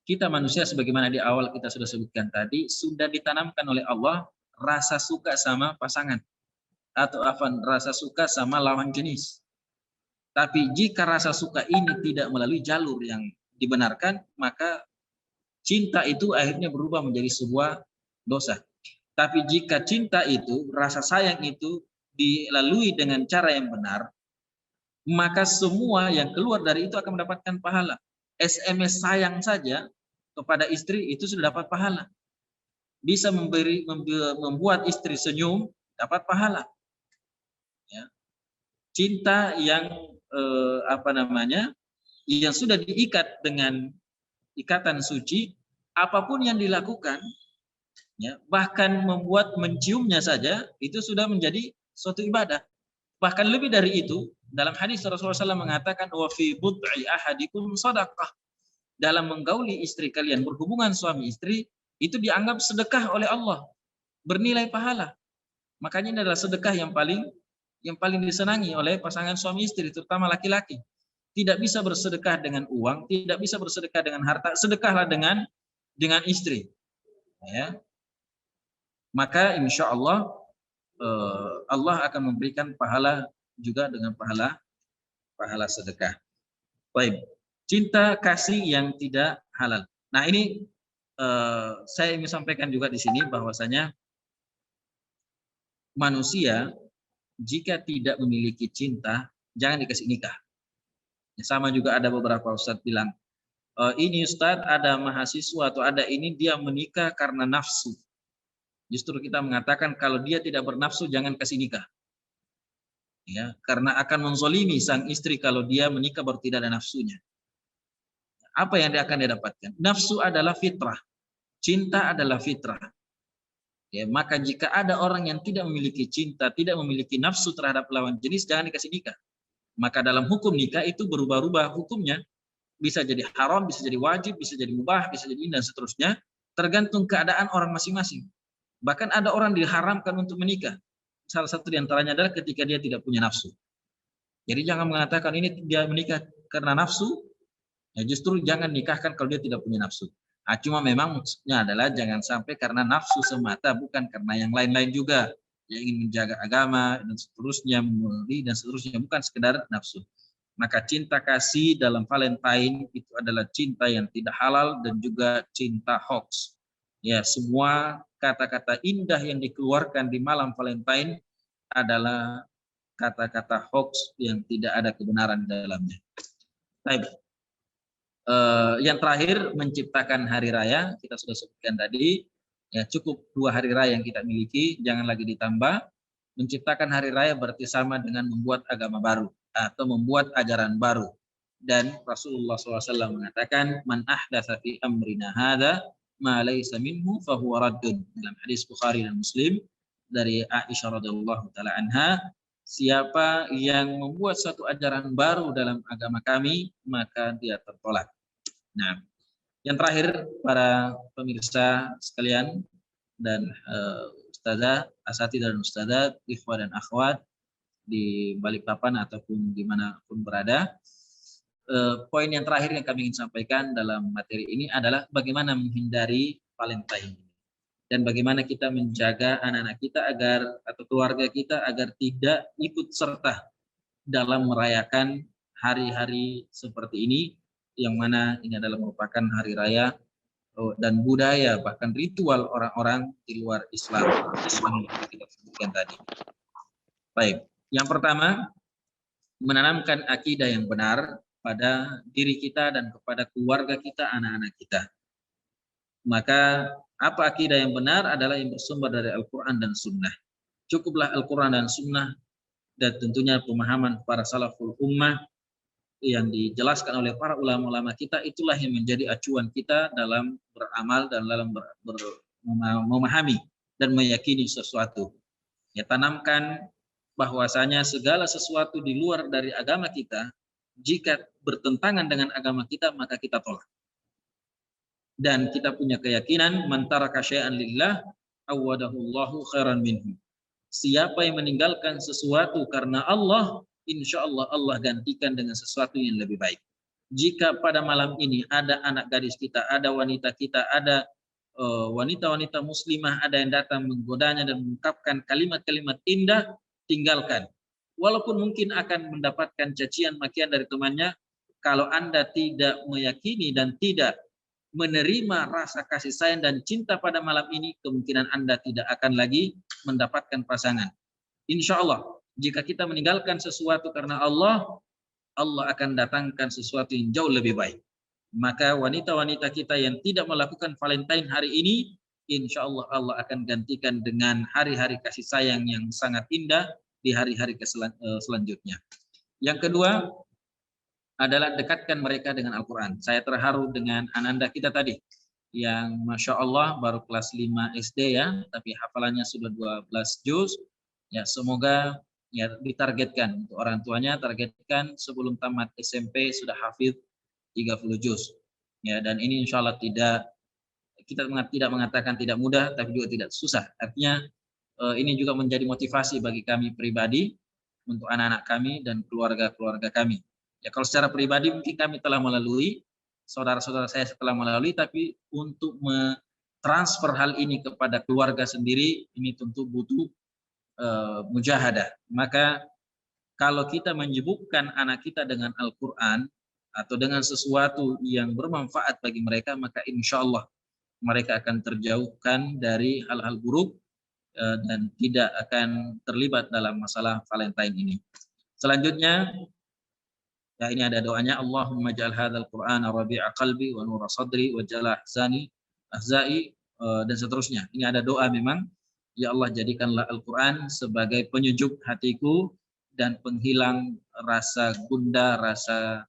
kita manusia sebagaimana di awal kita sudah sebutkan tadi, sudah ditanamkan oleh Allah rasa suka sama pasangan atau rasa suka sama lawan jenis. Tapi jika rasa suka ini tidak melalui jalur yang dibenarkan, maka cinta itu akhirnya berubah menjadi sebuah dosa. Tapi jika cinta itu, rasa sayang itu dilalui dengan cara yang benar, maka semua yang keluar dari itu akan mendapatkan pahala. SMS sayang saja kepada istri itu sudah dapat pahala. Bisa membuat istri senyum, dapat pahala. Ya. Cinta yang yang sudah diikat dengan ikatan suci, apapun yang dilakukan, ya, bahkan membuat menciumnya saja itu sudah menjadi suatu ibadah. Bahkan lebih dari itu, dalam hadis Rasulullah SAW mengatakan wa fi bud'i ahadikum shadaqah. Dalam menggauli istri kalian, berhubungan suami istri, itu dianggap sedekah oleh Allah, bernilai pahala. Makanya ini adalah sedekah yang paling disenangi oleh pasangan suami istri, terutama laki-laki. Tidak bisa bersedekah dengan uang, tidak bisa bersedekah dengan harta, sedekahlah dengan istri. Ya. Maka insya Allah Allah akan memberikan pahala juga dengan pahala sedekah. Baik, cinta kasih yang tidak halal. Nah ini saya ingin sampaikan juga di sini bahwasanya manusia jika tidak memiliki cinta jangan dikasih nikah. Sama juga ada beberapa ustadz bilang, ini ustadz ada mahasiswa atau ada ini dia menikah karena nafsu. Justru kita mengatakan kalau dia tidak bernafsu jangan kasih nikah. Ya, karena akan menzolimi sang istri kalau dia menikah baru tidak ada nafsunya. Apa yang dia akan dapatkan? Nafsu adalah fitrah. Cinta adalah fitrah. Ya, maka jika ada orang yang tidak memiliki cinta, tidak memiliki nafsu terhadap lawan jenis, jangan dikasih nikah. Maka dalam hukum nikah itu berubah-ubah hukumnya. Bisa jadi haram, bisa jadi wajib, bisa jadi mubah, bisa jadi ini dan seterusnya. Tergantung keadaan orang masing-masing. Bahkan ada orang diharamkan untuk menikah. Salah satu diantaranya adalah ketika dia tidak punya nafsu. Jadi jangan mengatakan ini dia menikah karena nafsu. Ya justru jangan nikahkan kalau dia tidak punya nafsu. Nah, cuma memang maksudnya adalah jangan sampai karena nafsu semata, bukan karena yang lain-lain juga. Yang ingin menjaga agama dan seterusnya, dan seterusnya, bukan sekedar nafsu. Maka cinta kasih dalam Valentine itu adalah cinta yang tidak halal dan juga cinta hoax. Ya, semua kata-kata indah yang dikeluarkan di malam Valentine adalah kata-kata hoax yang tidak ada kebenaran di dalamnya. Baik. Yang terakhir menciptakan hari raya, kita sudah sebutkan tadi, ya cukup 2 hari raya yang kita miliki, jangan lagi ditambah. Menciptakan hari raya berarti sama dengan membuat agama baru atau membuat ajaran baru. Dan Rasulullah SAW mengatakan, man ahdatsa fi amrina hadza ma laysa minhu fahuwa raddun. Dalam hadis Bukhari dan Muslim dari Aisyah radhiyallahu taala anha, siapa yang membuat satu ajaran baru dalam agama kami, maka dia tertolak. Nah, yang terakhir para pemirsa sekalian dan ustazah, asatidzah dan ustadzat, ikhwah dan akhwat di Balikpapan ataupun dimanapun berada. Poin yang terakhir yang kami ingin sampaikan dalam materi ini adalah bagaimana menghindari Valentine dan bagaimana kita menjaga anak-anak kita agar atau keluarga kita agar tidak ikut serta dalam merayakan hari-hari seperti ini, yang mana ini adalah merupakan hari raya dan budaya bahkan ritual orang-orang di luar Islam yang kita sebutkan tadi. Baik, yang pertama menanamkan akidah yang benar pada diri kita dan kepada keluarga kita, anak-anak kita. Maka apa akidah yang benar adalah yang bersumber dari Al-Quran dan Sunnah. Cukuplah Al-Quran dan Sunnah dan tentunya pemahaman para salaful ummah yang dijelaskan oleh para ulama-ulama kita, itulah yang menjadi acuan kita dalam beramal dan dalam memahami dan meyakini sesuatu. Ya, tanamkan bahwasanya segala sesuatu di luar dari agama kita, jika bertentangan dengan agama kita, maka kita tolak. Dan kita punya keyakinan, man taraka syai'an lillah awadahullahu khairan minhu. Siapa yang meninggalkan sesuatu karena Allah, insya Allah Allah gantikan dengan sesuatu yang lebih baik. Jika pada malam ini ada anak gadis kita, ada wanita kita, ada wanita-wanita muslimah, ada yang datang menggodanya dan mengungkapkan kalimat-kalimat indah, tinggalkan. Walaupun mungkin akan mendapatkan cacian makian dari temannya, kalau Anda tidak meyakini dan tidak menerima rasa kasih sayang dan cinta pada malam ini, kemungkinan Anda tidak akan lagi mendapatkan pasangan. Insya Allah, jika kita meninggalkan sesuatu karena Allah, Allah akan datangkan sesuatu yang jauh lebih baik. Maka wanita-wanita kita yang tidak melakukan Valentine hari ini, insya Allah Allah akan gantikan dengan hari-hari kasih sayang yang sangat indah di hari-hari selanjutnya. Yang kedua adalah dekatkan mereka dengan Al-Quran. Saya terharu dengan ananda kita tadi, yang Masya Allah baru kelas 5 SD ya, tapi hafalannya sudah 12 juz. Ya, semoga ya ditargetkan untuk orang tuanya, targetkan sebelum tamat SMP sudah hafidh 30 juz. Ya, dan ini insya Allah kita tidak mengatakan tidak mudah, tapi juga tidak susah. Artinya ini juga menjadi motivasi bagi kami pribadi untuk anak-anak kami dan keluarga-keluarga kami. Ya, kalau secara pribadi mungkin kami telah melalui, saudara-saudara saya telah melalui, tapi untuk mentransfer hal ini kepada keluarga sendiri, ini tentu butuh mujahadah. Maka kalau kita menyibukkan anak kita dengan Al-Quran atau dengan sesuatu yang bermanfaat bagi mereka, maka insya Allah mereka akan terjauhkan dari hal-hal buruk dan tidak akan terlibat dalam masalah Valentine ini. Selanjutnya, ya ini ada doanya, Allahumma ja'al hadzal Qur'ana rabi'a qalbi wa nura sadri wa jala ahzai dan seterusnya. Ini ada doa memang. Ya Allah, jadikanlah Al-Quran sebagai penyejuk hatiku dan penghilang rasa gundah, rasa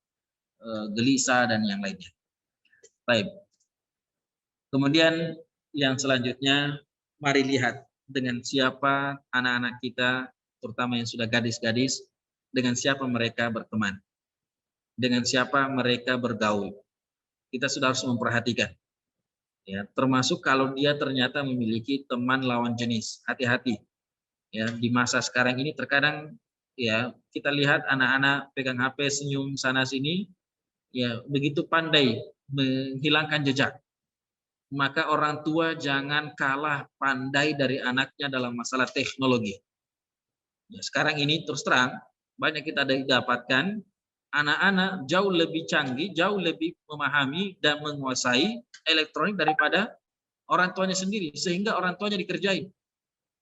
gelisah dan yang lainnya. Baik. Kemudian yang selanjutnya, mari lihat dengan siapa anak-anak kita, terutama yang sudah gadis-gadis, dengan siapa mereka berteman, dengan siapa mereka bergaul. Kita sudah harus memperhatikan. Ya, termasuk kalau dia ternyata memiliki teman lawan jenis, hati-hati. Ya, di masa sekarang ini terkadang ya kita lihat anak-anak pegang HP senyum sana sini, ya begitu pandai menghilangkan jejak. Maka orang tua jangan kalah pandai dari anaknya dalam masalah teknologi. Ya, sekarang ini terus terang banyak kita dapatkan anak-anak jauh lebih canggih, jauh lebih memahami dan menguasai elektronik daripada orang tuanya sendiri, sehingga orang tuanya dikerjain,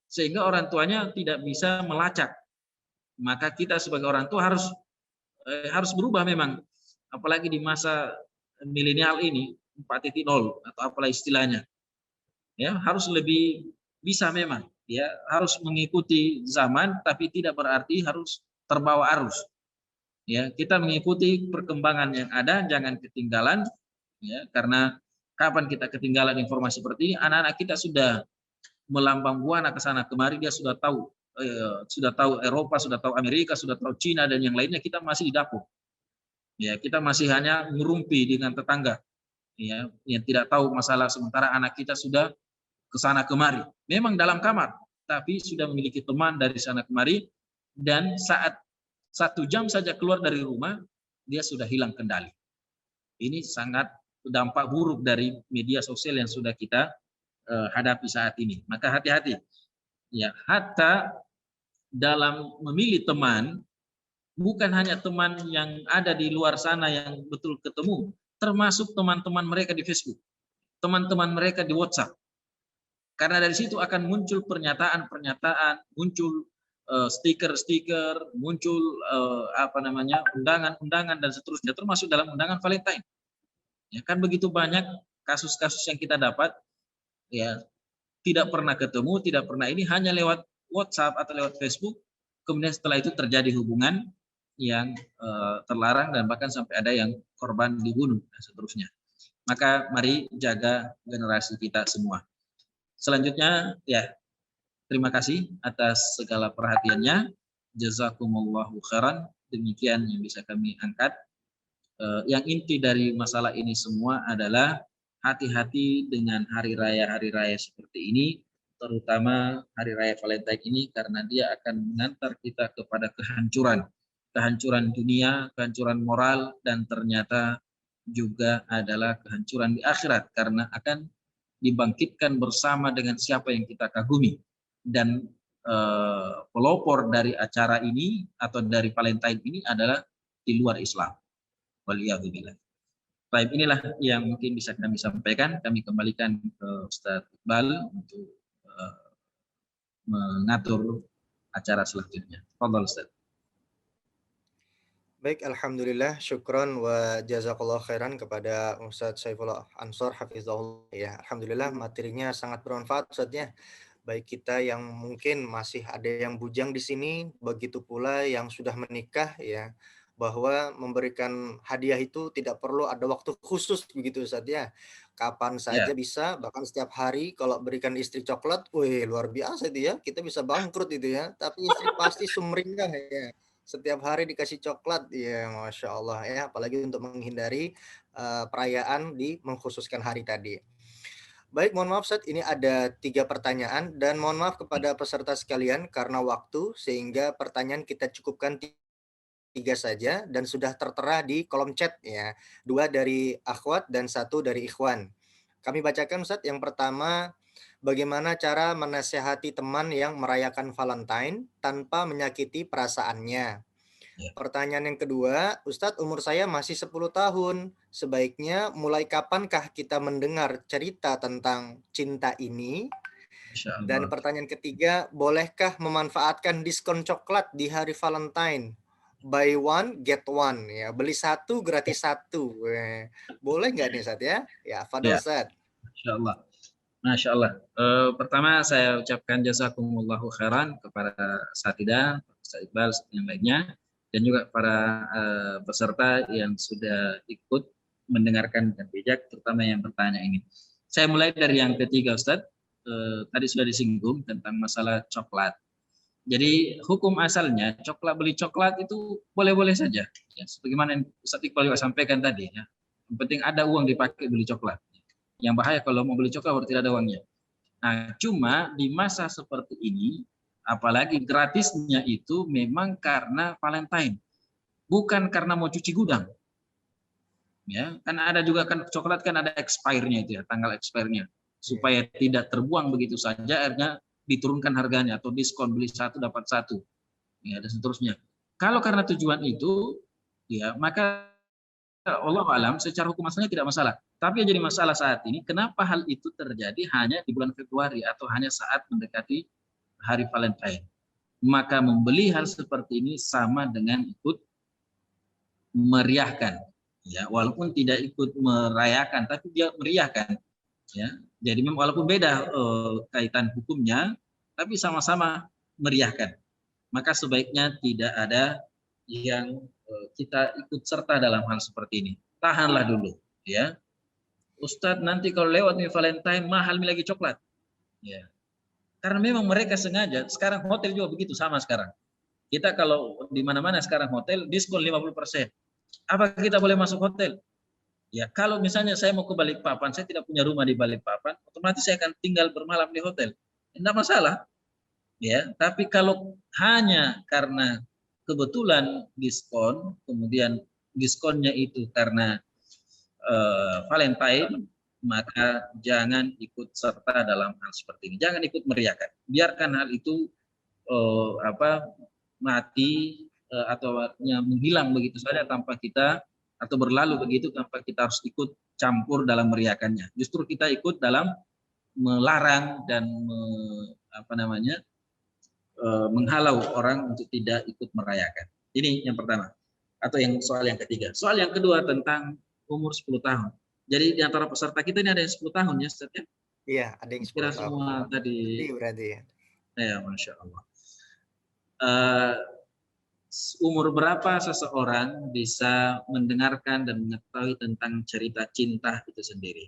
sehingga orang tuanya tidak bisa melacak. Maka kita sebagai orang tua harus berubah memang, apalagi di masa milenial ini 4.0 atau apalah istilahnya, ya harus lebih bisa memang, ya harus mengikuti zaman, tapi tidak berarti harus terbawa arus. Ya, kita mengikuti perkembangan yang ada, jangan ketinggalan, ya karena kapan kita ketinggalan informasi seperti ini, anak-anak kita sudah melambang buana ke sana kemari, dia sudah tahu Eropa, sudah tahu Amerika, sudah tahu Cina dan yang lainnya, kita masih di dapur. Ya, kita masih hanya ngerumpi dengan tetangga, ya, yang tidak tahu masalah, sementara anak kita sudah ke sana kemari. Memang dalam kamar, tapi sudah memiliki teman dari sana kemari, dan saat 1 jam saja keluar dari rumah, dia sudah hilang kendali. Ini sangat dampak buruk dari media sosial yang sudah kita hadapi saat ini. Maka hati-hati. Ya, hatta dalam memilih teman, bukan hanya teman yang ada di luar sana yang betul ketemu, termasuk teman-teman mereka di Facebook, teman-teman mereka di WhatsApp. Karena dari situ akan muncul pernyataan-pernyataan, muncul stiker-stiker, muncul undangan-undangan dan seterusnya, termasuk dalam undangan Valentine. Ya kan begitu banyak kasus-kasus yang kita dapat, ya tidak pernah ketemu, tidak pernah ini, hanya lewat WhatsApp atau lewat Facebook, kemudian setelah itu terjadi hubungan yang terlarang dan bahkan sampai ada yang korban dibunuh dan seterusnya. Maka mari jaga generasi kita semua. Selanjutnya, ya terima kasih atas segala perhatiannya. Jazakumullahu khairan. Demikian yang bisa kami angkat. Yang inti dari masalah ini semua adalah hati-hati dengan hari raya seperti ini, terutama hari raya Valentine ini, karena dia akan mengantar kita kepada kehancuran dunia, kehancuran moral, dan ternyata juga adalah kehancuran di akhirat, karena akan dibangkitkan bersama dengan siapa yang kita kagumi. Dan pelopor dari acara ini atau dari Valentine ini adalah di luar Islam. Waliyahzubillah. Baik, inilah yang mungkin bisa kami sampaikan. Kami kembalikan ke Ustaz Iqbal untuk mengatur acara selanjutnya. Fadhal Ustaz. Baik, alhamdulillah, syukron wa jazakallah khairan kepada Ustadz Saifullah Ansor hafizahullah. Ya, alhamdulillah materinya sangat bermanfaat Ustadz ya. Baik kita yang mungkin masih ada yang bujang di sini, begitu pula yang sudah menikah ya, bahwa memberikan hadiah itu tidak perlu ada waktu khusus begitu Ustadz ya. Kapan saja bisa, bahkan setiap hari kalau berikan istri coklat, wih luar biasa itu ya. Kita bisa bangkrut itu ya, tapi istri pasti sumringah ya. Setiap hari dikasih coklat, ya Masya Allah ya, apalagi untuk menghindari perayaan di mengkhususkan hari tadi. Baik, mohon maaf Ustadz, ini ada 3 pertanyaan dan mohon maaf kepada peserta sekalian karena waktu, sehingga pertanyaan kita cukupkan 3 saja dan sudah tertera di kolom chat ya, 2 dari akhwat dan 1 dari ikhwan. Kami bacakan Ustadz, yang pertama, bagaimana cara menasehati teman yang merayakan Valentine tanpa menyakiti perasaannya? Pertanyaan yang kedua, Ustadz, umur saya masih 10 tahun. Sebaiknya mulai kapankah kita mendengar cerita tentang cinta ini? Dan pertanyaan ketiga, bolehkah memanfaatkan diskon coklat di hari Valentine? Buy one, get one. Ya, beli 1 gratis 1. Boleh nggak nih Ustadz ya? Ya, fadhil Ustadz. Masya Allah. Masya Allah. Pertama saya ucapkan jazakumullahu khairan kepada Satida, Ustaz Iqbal, yang lainnya, dan juga para peserta yang sudah ikut mendengarkan dan bijak, terutama yang bertanya ini. Saya mulai dari yang ketiga, Ustadz. Tadi sudah disinggung tentang masalah coklat. Jadi hukum asalnya beli coklat itu boleh-boleh saja. Ya, sebagaimana yang Ustadz Iqbal juga sampaikan tadi. Ya. Yang penting ada uang dipakai beli coklat. Yang bahaya kalau mau beli coklat tidak ada uangnya. Nah, cuma di masa seperti ini, apalagi gratisnya itu memang karena Valentine, bukan karena mau cuci gudang. Ya, kan ada juga kan coklat kan ada expire-nya itu ya, tanggal expire-nya, supaya tidak terbuang begitu saja, akhirnya diturunkan harganya atau diskon, beli 1 dapat 1, ya dan seterusnya. Kalau karena tujuan itu, ya maka Allah alam secara hukum asalnya tidak masalah. Tapi yang jadi masalah saat ini, kenapa hal itu terjadi hanya di bulan Februari atau hanya saat mendekati hari Valentine? Maka membeli hal seperti ini sama dengan ikut meriahkan Ya, walaupun tidak ikut merayakan, tapi dia meriahkan. Ya, jadi memang walaupun beda kaitan hukumnya, tapi sama-sama meriahkan. Maka sebaiknya tidak ada yang kita ikut serta dalam hal seperti ini. Tahanlah dulu, ya. Ustadz, nanti kalau lewat nih Valentine mahal lagi coklat. Ya. Karena memang mereka sengaja. Sekarang hotel juga begitu sama sekarang. Kita kalau di mana-mana sekarang hotel diskon 50%. Apa kita boleh masuk hotel? Ya, kalau misalnya saya mau ke Balikpapan, saya tidak punya rumah di Balikpapan, otomatis saya akan tinggal bermalam di hotel. Tidak masalah. Ya, tapi kalau hanya karena kebetulan diskon, kemudian diskonnya itu karena Valentine, maka jangan ikut serta dalam hal seperti ini. Jangan ikut meriahkan. Biarkan hal itu mati atau menghilang begitu saja tanpa kita, atau berlalu begitu tanpa kita harus ikut campur dalam meriahkannya. Justru kita ikut dalam melarang dan menghalau orang untuk tidak ikut merayakan. Ini yang pertama. Atau yang soal yang ketiga. Soal yang kedua tentang umur 10 tahun. Jadi di antara peserta kita ini ada yang 10 tahun ya, Ustaz ya? Iya, ada yang 10 Kira tahun. semua tadi. Berarti ya. Ya, Masya Allah. Umur berapa seseorang bisa mendengarkan dan mengetahui tentang cerita cinta itu sendiri?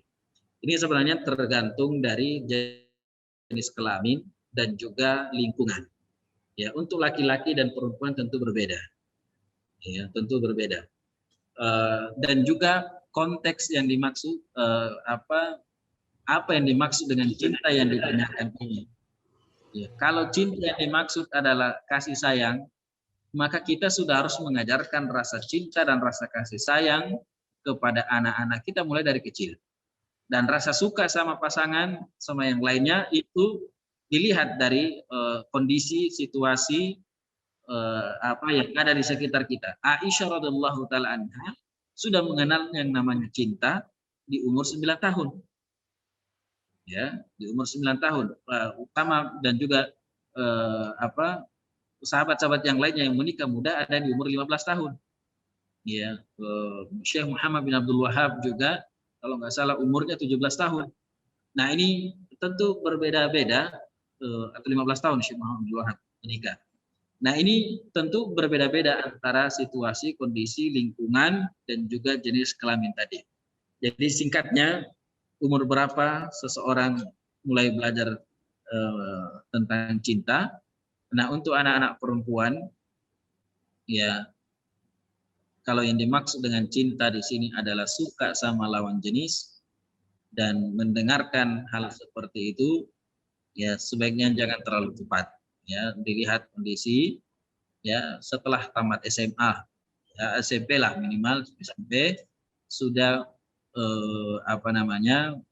Ini sebenarnya tergantung dari jenis kelamin dan juga lingkungan. Ya, untuk laki-laki dan perempuan tentu berbeda. Ya, tentu berbeda. Dan juga konteks yang dimaksud apa yang dimaksud dengan cinta yang ditanyakan ini. Ya, kalau cinta yang dimaksud adalah kasih sayang, maka kita sudah harus mengajarkan rasa cinta dan rasa kasih sayang kepada anak-anak kita mulai dari kecil. Dan rasa suka sama pasangan, sama yang lainnya itu dilihat dari kondisi, situasi apa yang ada di sekitar kita. Aisyah radhiyallahu taala anha sudah mengenal yang namanya cinta di umur 9 tahun. Ya, di umur 9 tahun. Utama dan juga sahabat-sahabat yang lainnya yang menikah muda ada di umur 15 tahun. Ya, Syekh Muhammad bin Abdul Wahab juga kalau nggak salah umurnya 17 tahun. Nah, ini tentu berbeda-beda atau 15 tahun Syekh Muhammad bin Abdul Wahab menikah. Nah, ini tentu berbeda-beda antara situasi, kondisi, lingkungan dan juga jenis kelamin tadi. Jadi singkatnya, umur berapa seseorang mulai belajar tentang cinta? Nah, untuk anak-anak perempuan, ya, kalau yang dimaksud dengan cinta di sini adalah suka sama lawan jenis dan mendengarkan hal seperti itu, ya sebaiknya jangan terlalu cepat. Ya, dilihat kondisi, ya setelah tamat SMA, ya SMP lah minimal SMP sudah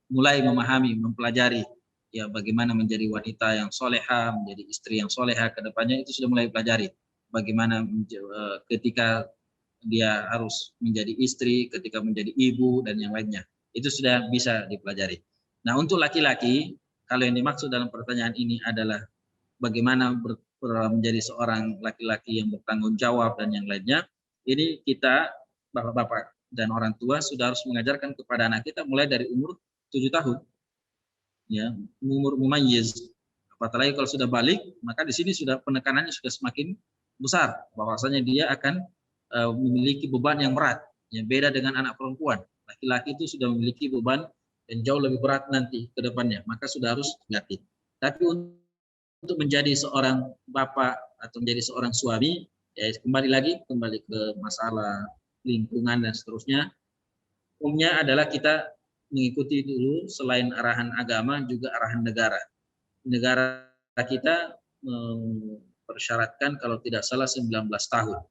mulai memahami, mempelajari. Ya, bagaimana menjadi wanita yang soleha, menjadi istri yang soleha ke depannya itu sudah mulai pelajari. Bagaimana ketika dia harus menjadi istri, ketika menjadi ibu dan yang lainnya. Itu sudah bisa dipelajari. Nah, untuk laki-laki, kalau yang dimaksud dalam pertanyaan ini adalah bagaimana menjadi seorang laki-laki yang bertanggung jawab dan yang lainnya, ini kita bapak-bapak dan orang tua sudah harus mengajarkan kepada anak kita mulai dari umur 7 tahun. Ya, umur mumayyiz. Apalagi kalau sudah balik, maka di sini sudah penekanannya sudah semakin besar, bahwasanya dia akan memiliki beban yang berat. Yang beda dengan anak perempuan. Laki-laki itu sudah memiliki beban yang jauh lebih berat nanti ke depannya, maka sudah harus dilatih. Tapi untuk menjadi seorang bapak atau menjadi seorang suami, ya kembali ke masalah lingkungan dan seterusnya. Umumnya adalah kita mengikuti dulu selain arahan agama juga arahan negara. Negara kita mempersyaratkan kalau tidak salah 19 tahun.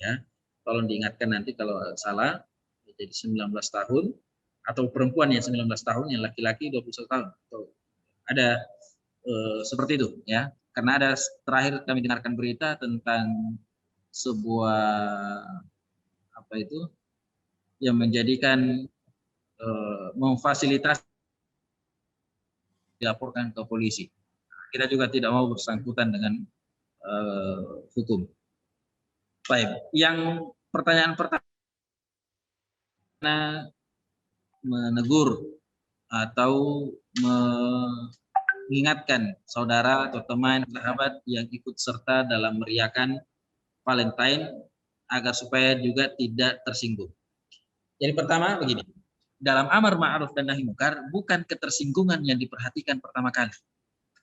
Ya, tolong diingatkan nanti kalau salah, jadi 19 tahun atau perempuan yang 19 tahun, yang laki-laki 21 tahun. Atau ada seperti itu ya. Karena ada terakhir kami dengarkan berita tentang sebuah yang menjadikan memfasilitasi dilaporkan ke polisi. Kita juga tidak mau bersangkutan dengan hukum. Baik, yang pertanyaan pertama menegur atau mengingatkan saudara atau teman, sahabat yang ikut serta dalam meriakan Valentine agar supaya juga tidak tersinggung. Jadi pertama begini, dalam amar ma'ruf dan nahi munkar bukan ketersinggungan yang diperhatikan pertama kali.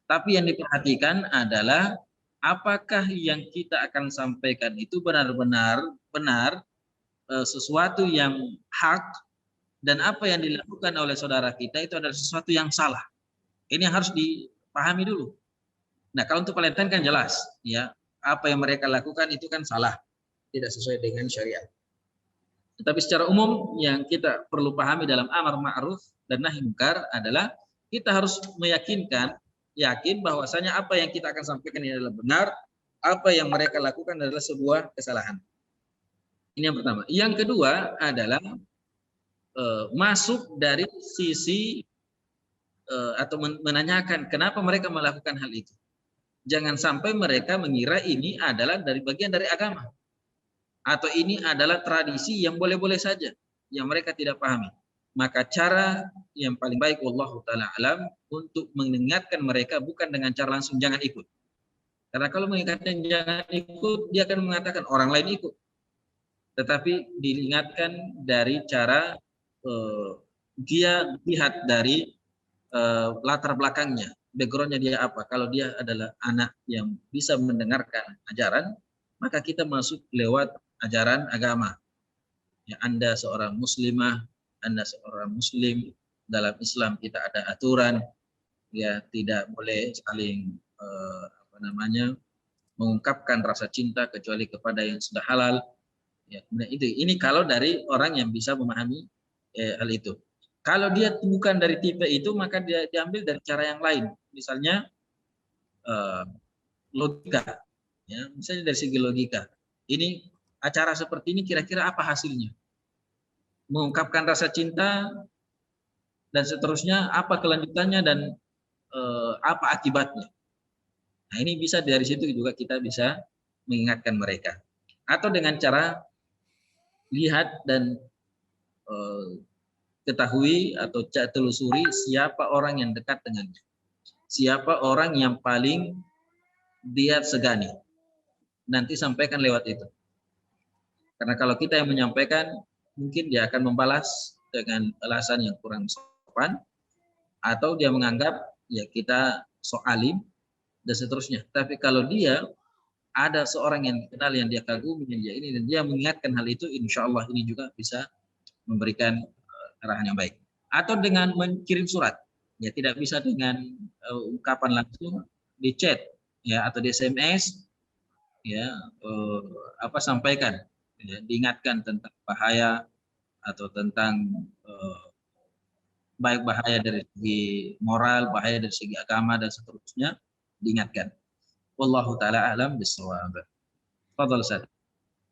Tapi yang diperhatikan adalah apakah yang kita akan sampaikan itu benar-benar sesuatu yang hak, dan apa yang dilakukan oleh saudara kita itu adalah sesuatu yang salah. Ini yang harus dipahami dulu. Nah, kalau untuk Valentine kan jelas, ya, apa yang mereka lakukan itu kan salah, tidak sesuai dengan syariat. Tetapi secara umum yang kita perlu pahami dalam amar ma'ruf dan nahi munkar adalah kita harus yakin bahwasanya apa yang kita akan sampaikan ini adalah benar, apa yang mereka lakukan adalah sebuah kesalahan. Ini yang pertama. Yang kedua adalah masuk dari sisi atau menanyakan kenapa mereka melakukan hal itu. Jangan sampai mereka mengira ini adalah bagian dari agama, atau ini adalah tradisi yang boleh-boleh saja yang mereka tidak pahami. Maka cara yang paling baik wallahu taala alam untuk mengingatkan mereka bukan dengan cara langsung jangan ikut. Karena kalau mengingatkan jangan ikut, dia akan mengatakan orang lain ikut. Tetapi diingatkan dari cara dia lihat dari latar belakangnya, backgroundnya dia apa. Kalau dia adalah anak yang bisa mendengarkan ajaran, maka kita masuk lewat ajaran agama. Ya, Anda seorang muslimah, Anda seorang muslim, dalam Islam kita ada aturan, ya tidak boleh saling mengungkapkan rasa cinta kecuali kepada yang sudah halal. Ya, ini kalau dari orang yang bisa memahami hal itu. Kalau dia bukan dari tipe itu, maka dia diambil dari cara yang lain. Misalnya logika, ya, misalnya dari segi logika. Ini acara seperti ini kira-kira apa hasilnya? Mengungkapkan rasa cinta dan seterusnya, apa kelanjutannya dan apa akibatnya? Nah, ini bisa dari situ juga kita bisa mengingatkan mereka. Atau dengan cara lihat dan ketahui atau telusuri siapa orang yang dekat dengannya. Siapa orang yang paling dia segani. Nanti sampaikan lewat itu. Karena kalau kita yang menyampaikan, mungkin dia akan membalas dengan alasan yang kurang sopan, atau dia menganggap ya kita sok alim dan seterusnya. Tapi kalau dia ada seorang yang dikenal yang dia kagumi dia ini dan dia mengingatkan hal itu, insya Allah ini juga bisa memberikan arahan yang baik. Atau dengan mengirim surat, ya tidak bisa dengan ungkapan langsung di chat, ya atau di SMS, ya sampaikan, ya, diingatkan tentang bahaya atau tentang baik bahaya dari segi moral, bahaya dari segi agama dan seterusnya, diingatkan. Wallahu taala alam bisawab. Fadhal Ustaz.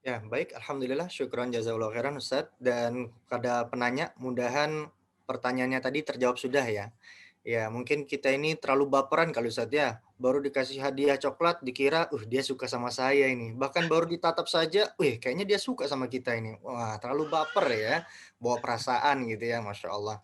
Ya, baik. Alhamdulillah. Syukran jazakallahu khairan Ustaz. Dan pada penanya, mudahan pertanyaannya tadi terjawab sudah ya. Ya, mungkin kita ini terlalu baperan kalau Ustaz ya. Baru dikasih hadiah coklat, dikira, dia suka sama saya ini. Bahkan baru ditatap saja, kayaknya dia suka sama kita ini. Wah, terlalu baper ya. Bawa perasaan gitu ya, Masya Allah.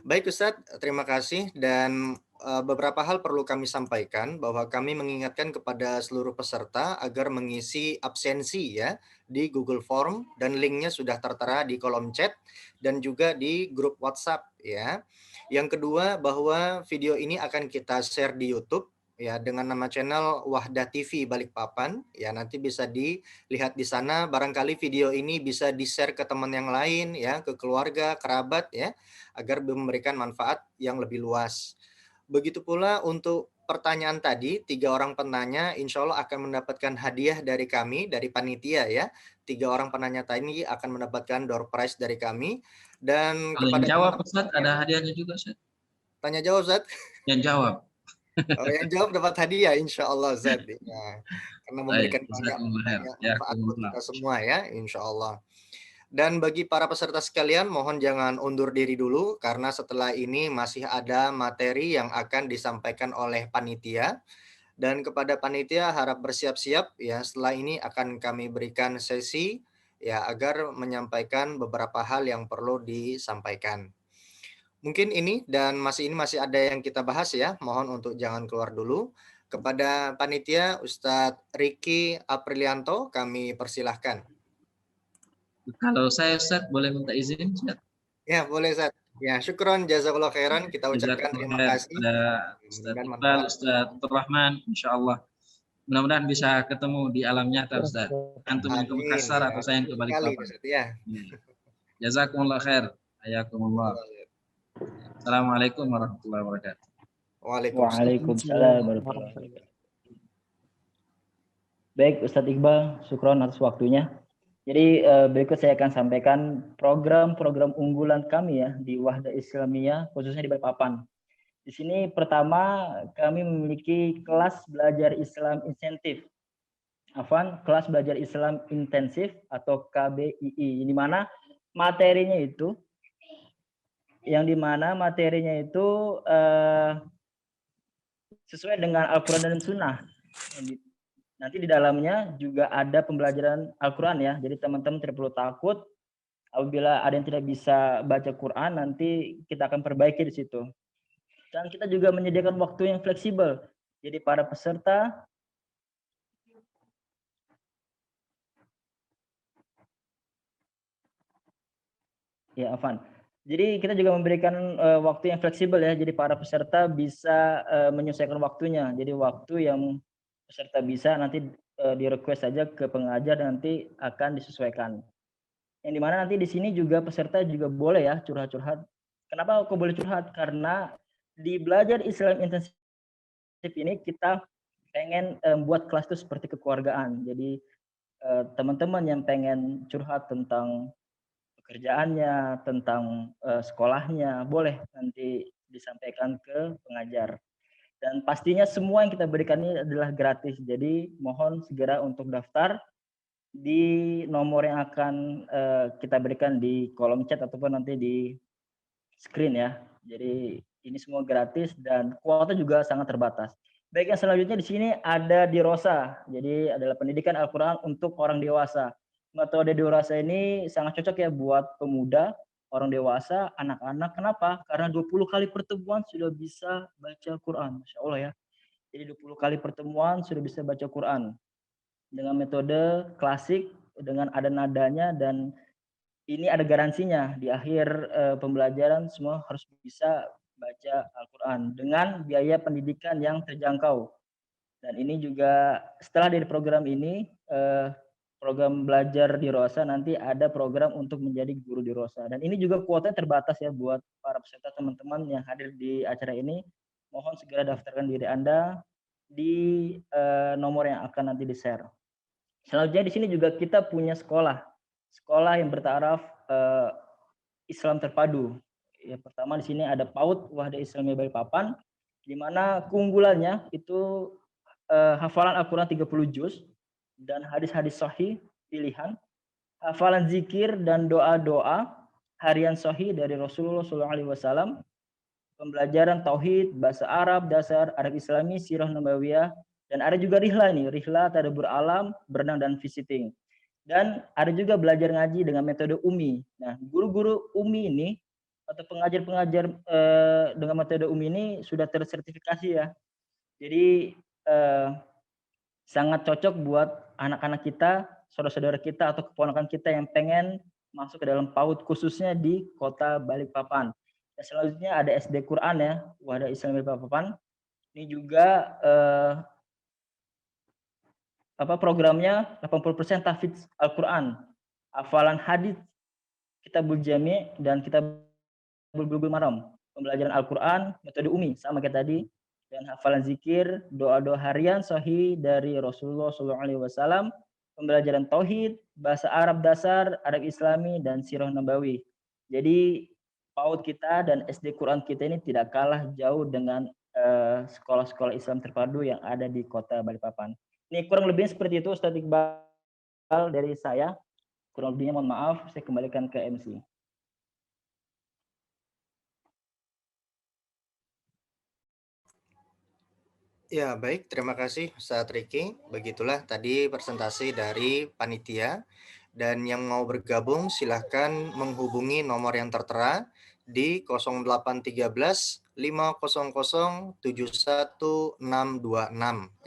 Baik Ustadz, terima kasih. Dan beberapa hal perlu kami sampaikan bahwa kami mengingatkan kepada seluruh peserta agar mengisi absensi ya di Google Form, dan linknya sudah tertera di kolom chat dan juga di grup WhatsApp ya. Yang kedua, bahwa video ini akan kita share di YouTube ya dengan nama channel Wahdah TV Balikpapan ya. Nanti bisa dilihat di sana. Barangkali video ini bisa di-share ke teman yang lain ya, ke keluarga, kerabat ya, agar memberikan manfaat yang lebih luas. Begitu pula untuk pertanyaan tadi, 3 orang penanya insya Allah akan mendapatkan hadiah dari kami, dari panitia ya. 3 orang penanya tadi akan mendapatkan door prize dari kami. Dan kalau yang jawab Ustaz, ada hadiahnya juga Ustaz. Tanya jawab Ustaz? Yang jawab. Oh, yang jawab dapat hadiah insya Allah Ustaz. Ya. Karena memberikan banyak manfaat buat kita semua ya, insya Allah. Dan bagi para peserta sekalian, mohon jangan undur diri dulu, karena setelah ini masih ada materi yang akan disampaikan oleh panitia. Dan kepada panitia harap bersiap-siap ya, setelah ini akan kami berikan sesi ya agar menyampaikan beberapa hal yang perlu disampaikan. Mungkin ini masih ada yang kita bahas ya. Mohon untuk jangan keluar dulu. Kepada panitia Ustadz Riki Aprilianto kami persilahkan. Kalau saya Ustaz boleh minta izin Ustaz? Ya, boleh Ustaz. Ya, syukron jazakallah khairan. Kita ucapkan terima Jazakumullah kasih. pada Ustaz Dan Iqbal, manfaat. Ustaz Rahman, insyaallah. Mudah-mudahan bisa ketemu di alam nyata Ustaz. Antum yang ke Amin. Makassar Ya, atau saya yang ke sekali Balikpapan. Ustaz ya. Jazakumullah khair. Hayakumullah. Assalamualaikum warahmatullahi wabarakatuh. Waalaikumsalam. Waalaikumsalam warahmatullahi wabarakatuh. Baik, Ustadz Iqbal, syukron atas waktunya. Jadi berikut saya akan sampaikan program-program unggulan kami ya di Wahda Islamiyah, khususnya di Balikpapan. Di sini pertama kami memiliki kelas belajar Islam insentif. Kelas belajar Islam intensif atau KBII, di mana materinya itu sesuai dengan Al-Quran dan Sunnah. Nanti di dalamnya juga ada pembelajaran Al-Quran ya. Jadi teman-teman tidak perlu takut apabila ada yang tidak bisa baca Quran, nanti kita akan perbaiki di situ. Dan kita juga menyediakan waktu yang fleksibel. Jadi para peserta Jadi kita juga memberikan waktu yang fleksibel ya. Jadi para peserta bisa menyesuaikan waktunya. Jadi waktu yang peserta bisa nanti di-request saja ke pengajar dan nanti akan disesuaikan. Yang dimana nanti di sini juga peserta juga boleh ya curhat-curhat. Kenapa kok boleh curhat? Karena di belajar Islam intensif ini kita pengen buat kelas itu seperti kekeluargaan. Jadi teman-teman yang pengen curhat tentang pekerjaannya, tentang sekolahnya, boleh nanti disampaikan ke pengajar. Dan pastinya semua yang kita berikan ini adalah gratis. Jadi mohon segera untuk daftar di nomor yang akan kita berikan di kolom chat ataupun nanti di screen ya. Jadi ini semua gratis dan kuota juga sangat terbatas. Baik, yang selanjutnya di sini ada Dirosa. Jadi adalah pendidikan Al-Quran untuk orang dewasa. Metode Dirosa ini sangat cocok ya buat pemuda, orang dewasa, anak-anak. Kenapa? Karena 20 kali pertemuan sudah bisa baca Quran. Masya Allah ya. Jadi 20 kali pertemuan sudah bisa baca Quran. Dengan metode klasik, dengan ada nadanya, dan ini ada garansinya. Di akhir pembelajaran semua harus bisa baca Al-Quran dengan biaya pendidikan yang terjangkau. Dan ini juga setelah dari program ini, program belajar di Rosa, nanti ada program untuk menjadi guru di Rosa. Dan ini juga kuotanya terbatas ya buat para peserta teman-teman yang hadir di acara ini. Mohon segera daftarkan diri Anda di nomor yang akan nanti di-share. Selanjutnya di sini juga kita punya sekolah yang bertaraf Islam terpadu. Ya, pertama di sini ada PAUD Wahda Islamiyah Balikpapan, di mana keunggulannya itu hafalan Al-Quran 30 juz dan hadis-hadis sahih pilihan, hafalan zikir dan doa-doa harian sahih dari Rasulullah SAW, pembelajaran tauhid, bahasa Arab, dasar, Arab Islami, sirah nabawiyah, dan ada juga rihla tadabbur alam, berenang dan visiting. Dan ada juga belajar ngaji dengan metode UMI. Nah, guru-guru UMI ini atau pengajar-pengajar dengan metode UMI ini sudah tersertifikasi ya. Jadi sangat cocok buat anak-anak kita, saudara-saudara kita atau keponakan kita yang pengen masuk ke dalam PAUD khususnya di Kota Balikpapan. Dan selanjutnya ada SD Quran ya, Wahda Islamiyah Balikpapan. Ini juga programnya 80% tahfidz Al-Quran, hafalan hadis, kitabul jami' dan kitabul bulughul maram, pembelajaran Al-Quran, metode UMI sama kayak tadi, dan hafalan zikir, doa-doa harian sahih dari Rasulullah SAW, pembelajaran tauhid, bahasa Arab dasar, Arab Islami, dan sirah nabawi. Jadi PAUD kita dan SD Quran kita ini tidak kalah jauh dengan sekolah-sekolah Islam terpadu yang ada di Kota Balikpapan. Ini kurang lebih seperti itu Ustadz Iqbal dari saya. Kurang lebihnya mohon maaf, saya kembalikan ke MC. Ya, baik. Terima kasih Ustadz Riki. Begitulah tadi presentasi dari panitia. Dan yang mau bergabung silahkan menghubungi nomor yang tertera di 0813 500 71626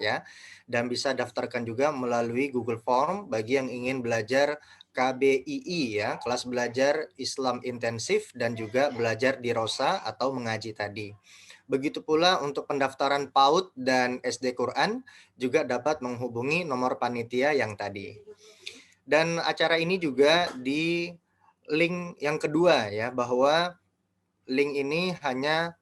ya. Dan bisa daftarkan juga melalui Google Form bagi yang ingin belajar KBII ya, kelas belajar Islam intensif dan juga belajar di Rosa atau mengaji tadi. Begitu pula untuk pendaftaran PAUD dan SD Quran juga dapat menghubungi nomor panitia yang tadi. Dan acara ini juga di link yang kedua ya, bahwa link ini hanya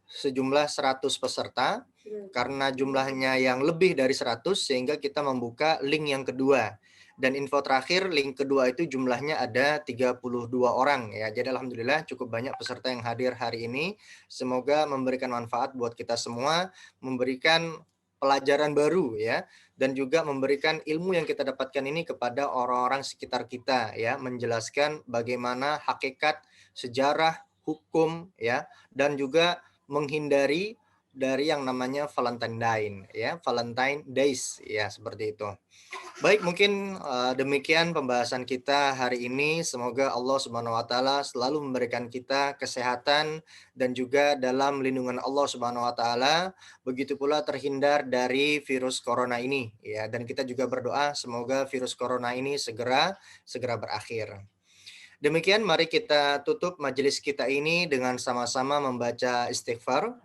sejumlah 100 peserta karena jumlahnya yang lebih dari 100 sehingga kita membuka link yang kedua. Dan info terakhir link kedua itu jumlahnya ada 32 orang ya. Jadi alhamdulillah cukup banyak peserta yang hadir hari ini. Semoga memberikan manfaat buat kita semua, memberikan pelajaran baru ya, dan juga memberikan ilmu yang kita dapatkan ini kepada orang-orang sekitar kita ya, menjelaskan bagaimana hakikat sejarah, hukum ya, dan juga menghindari dari yang namanya Valentine Days ya, seperti itu. Baik, mungkin demikian pembahasan kita hari ini. Semoga Allah Subhanahu wa taala selalu memberikan kita kesehatan dan juga dalam lindungan Allah Subhanahu wa taala, begitu pula terhindar dari virus corona ini ya, dan kita juga berdoa semoga virus corona ini segera berakhir. Demikian mari kita tutup majelis kita ini dengan sama-sama membaca istighfar.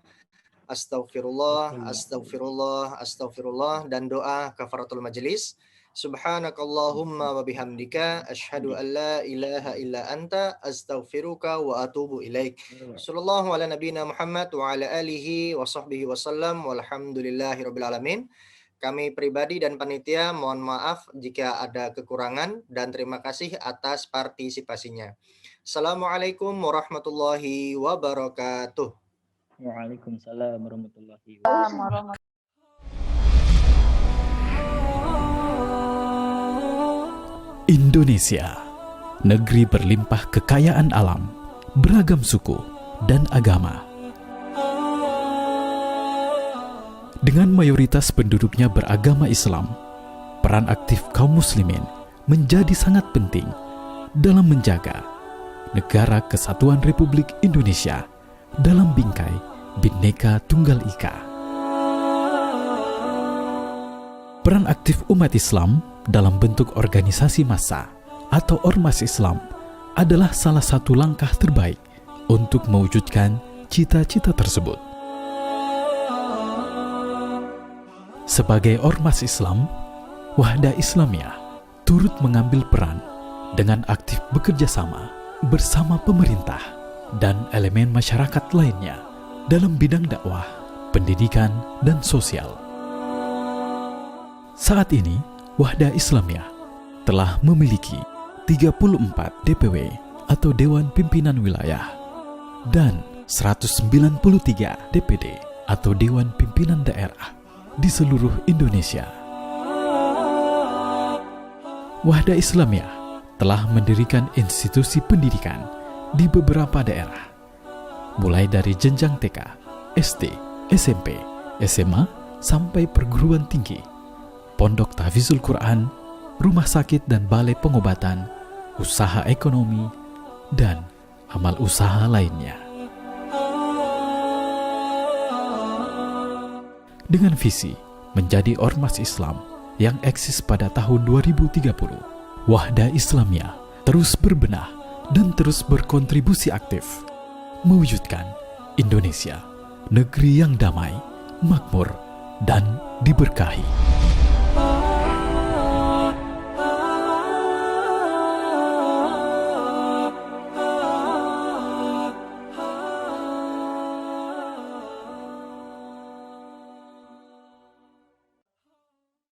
Astaghfirullah, astaghfirullah, astaghfirullah, dan doa kafaratul majelis. Subhanakallahumma wa bihamdika asyhadu an la ilaha illa anta astaghfiruka wa atubu ilaik. Sallallahu ala nabiyina Muhammad wa ala alihi wa sahbihi wasallam walhamdulillahi rabbil alamin. Kami pribadi dan panitia mohon maaf jika ada kekurangan dan terima kasih atas partisipasinya. Assalamualaikum warahmatullahi wabarakatuh. Waalaikumsalam warahmatullahi Assalamualaikum wabarakatuh. Indonesia, negeri berlimpah kekayaan alam, beragam suku dan agama. Dengan mayoritas penduduknya beragama Islam, peran aktif kaum muslimin menjadi sangat penting dalam menjaga Negara Kesatuan Republik Indonesia dalam bingkai Bhinneka Tunggal Ika. Peran aktif umat Islam dalam bentuk organisasi massa atau ormas Islam adalah salah satu langkah terbaik untuk mewujudkan cita-cita tersebut. Sebagai ormas Islam, Wahda Islamiyah turut mengambil peran dengan aktif bekerja sama bersama pemerintah dan elemen masyarakat lainnya dalam bidang dakwah, pendidikan, dan sosial. Saat ini, Wahda Islamiyah telah memiliki 34 DPW atau Dewan Pimpinan Wilayah dan 193 DPD atau Dewan Pimpinan Daerah di seluruh Indonesia. Wahda Islamiyah telah mendirikan institusi pendidikan di beberapa daerah, mulai dari jenjang TK, SD, SMP, SMA, sampai perguruan tinggi, pondok tahfizul Quran, rumah sakit dan balai pengobatan, usaha ekonomi, dan amal usaha lainnya. Dengan visi menjadi ormas Islam yang eksis pada tahun 2030, Wahda Islamiyah terus berbenah dan terus berkontribusi aktif mewujudkan Indonesia, negeri yang damai, makmur, dan diberkahi.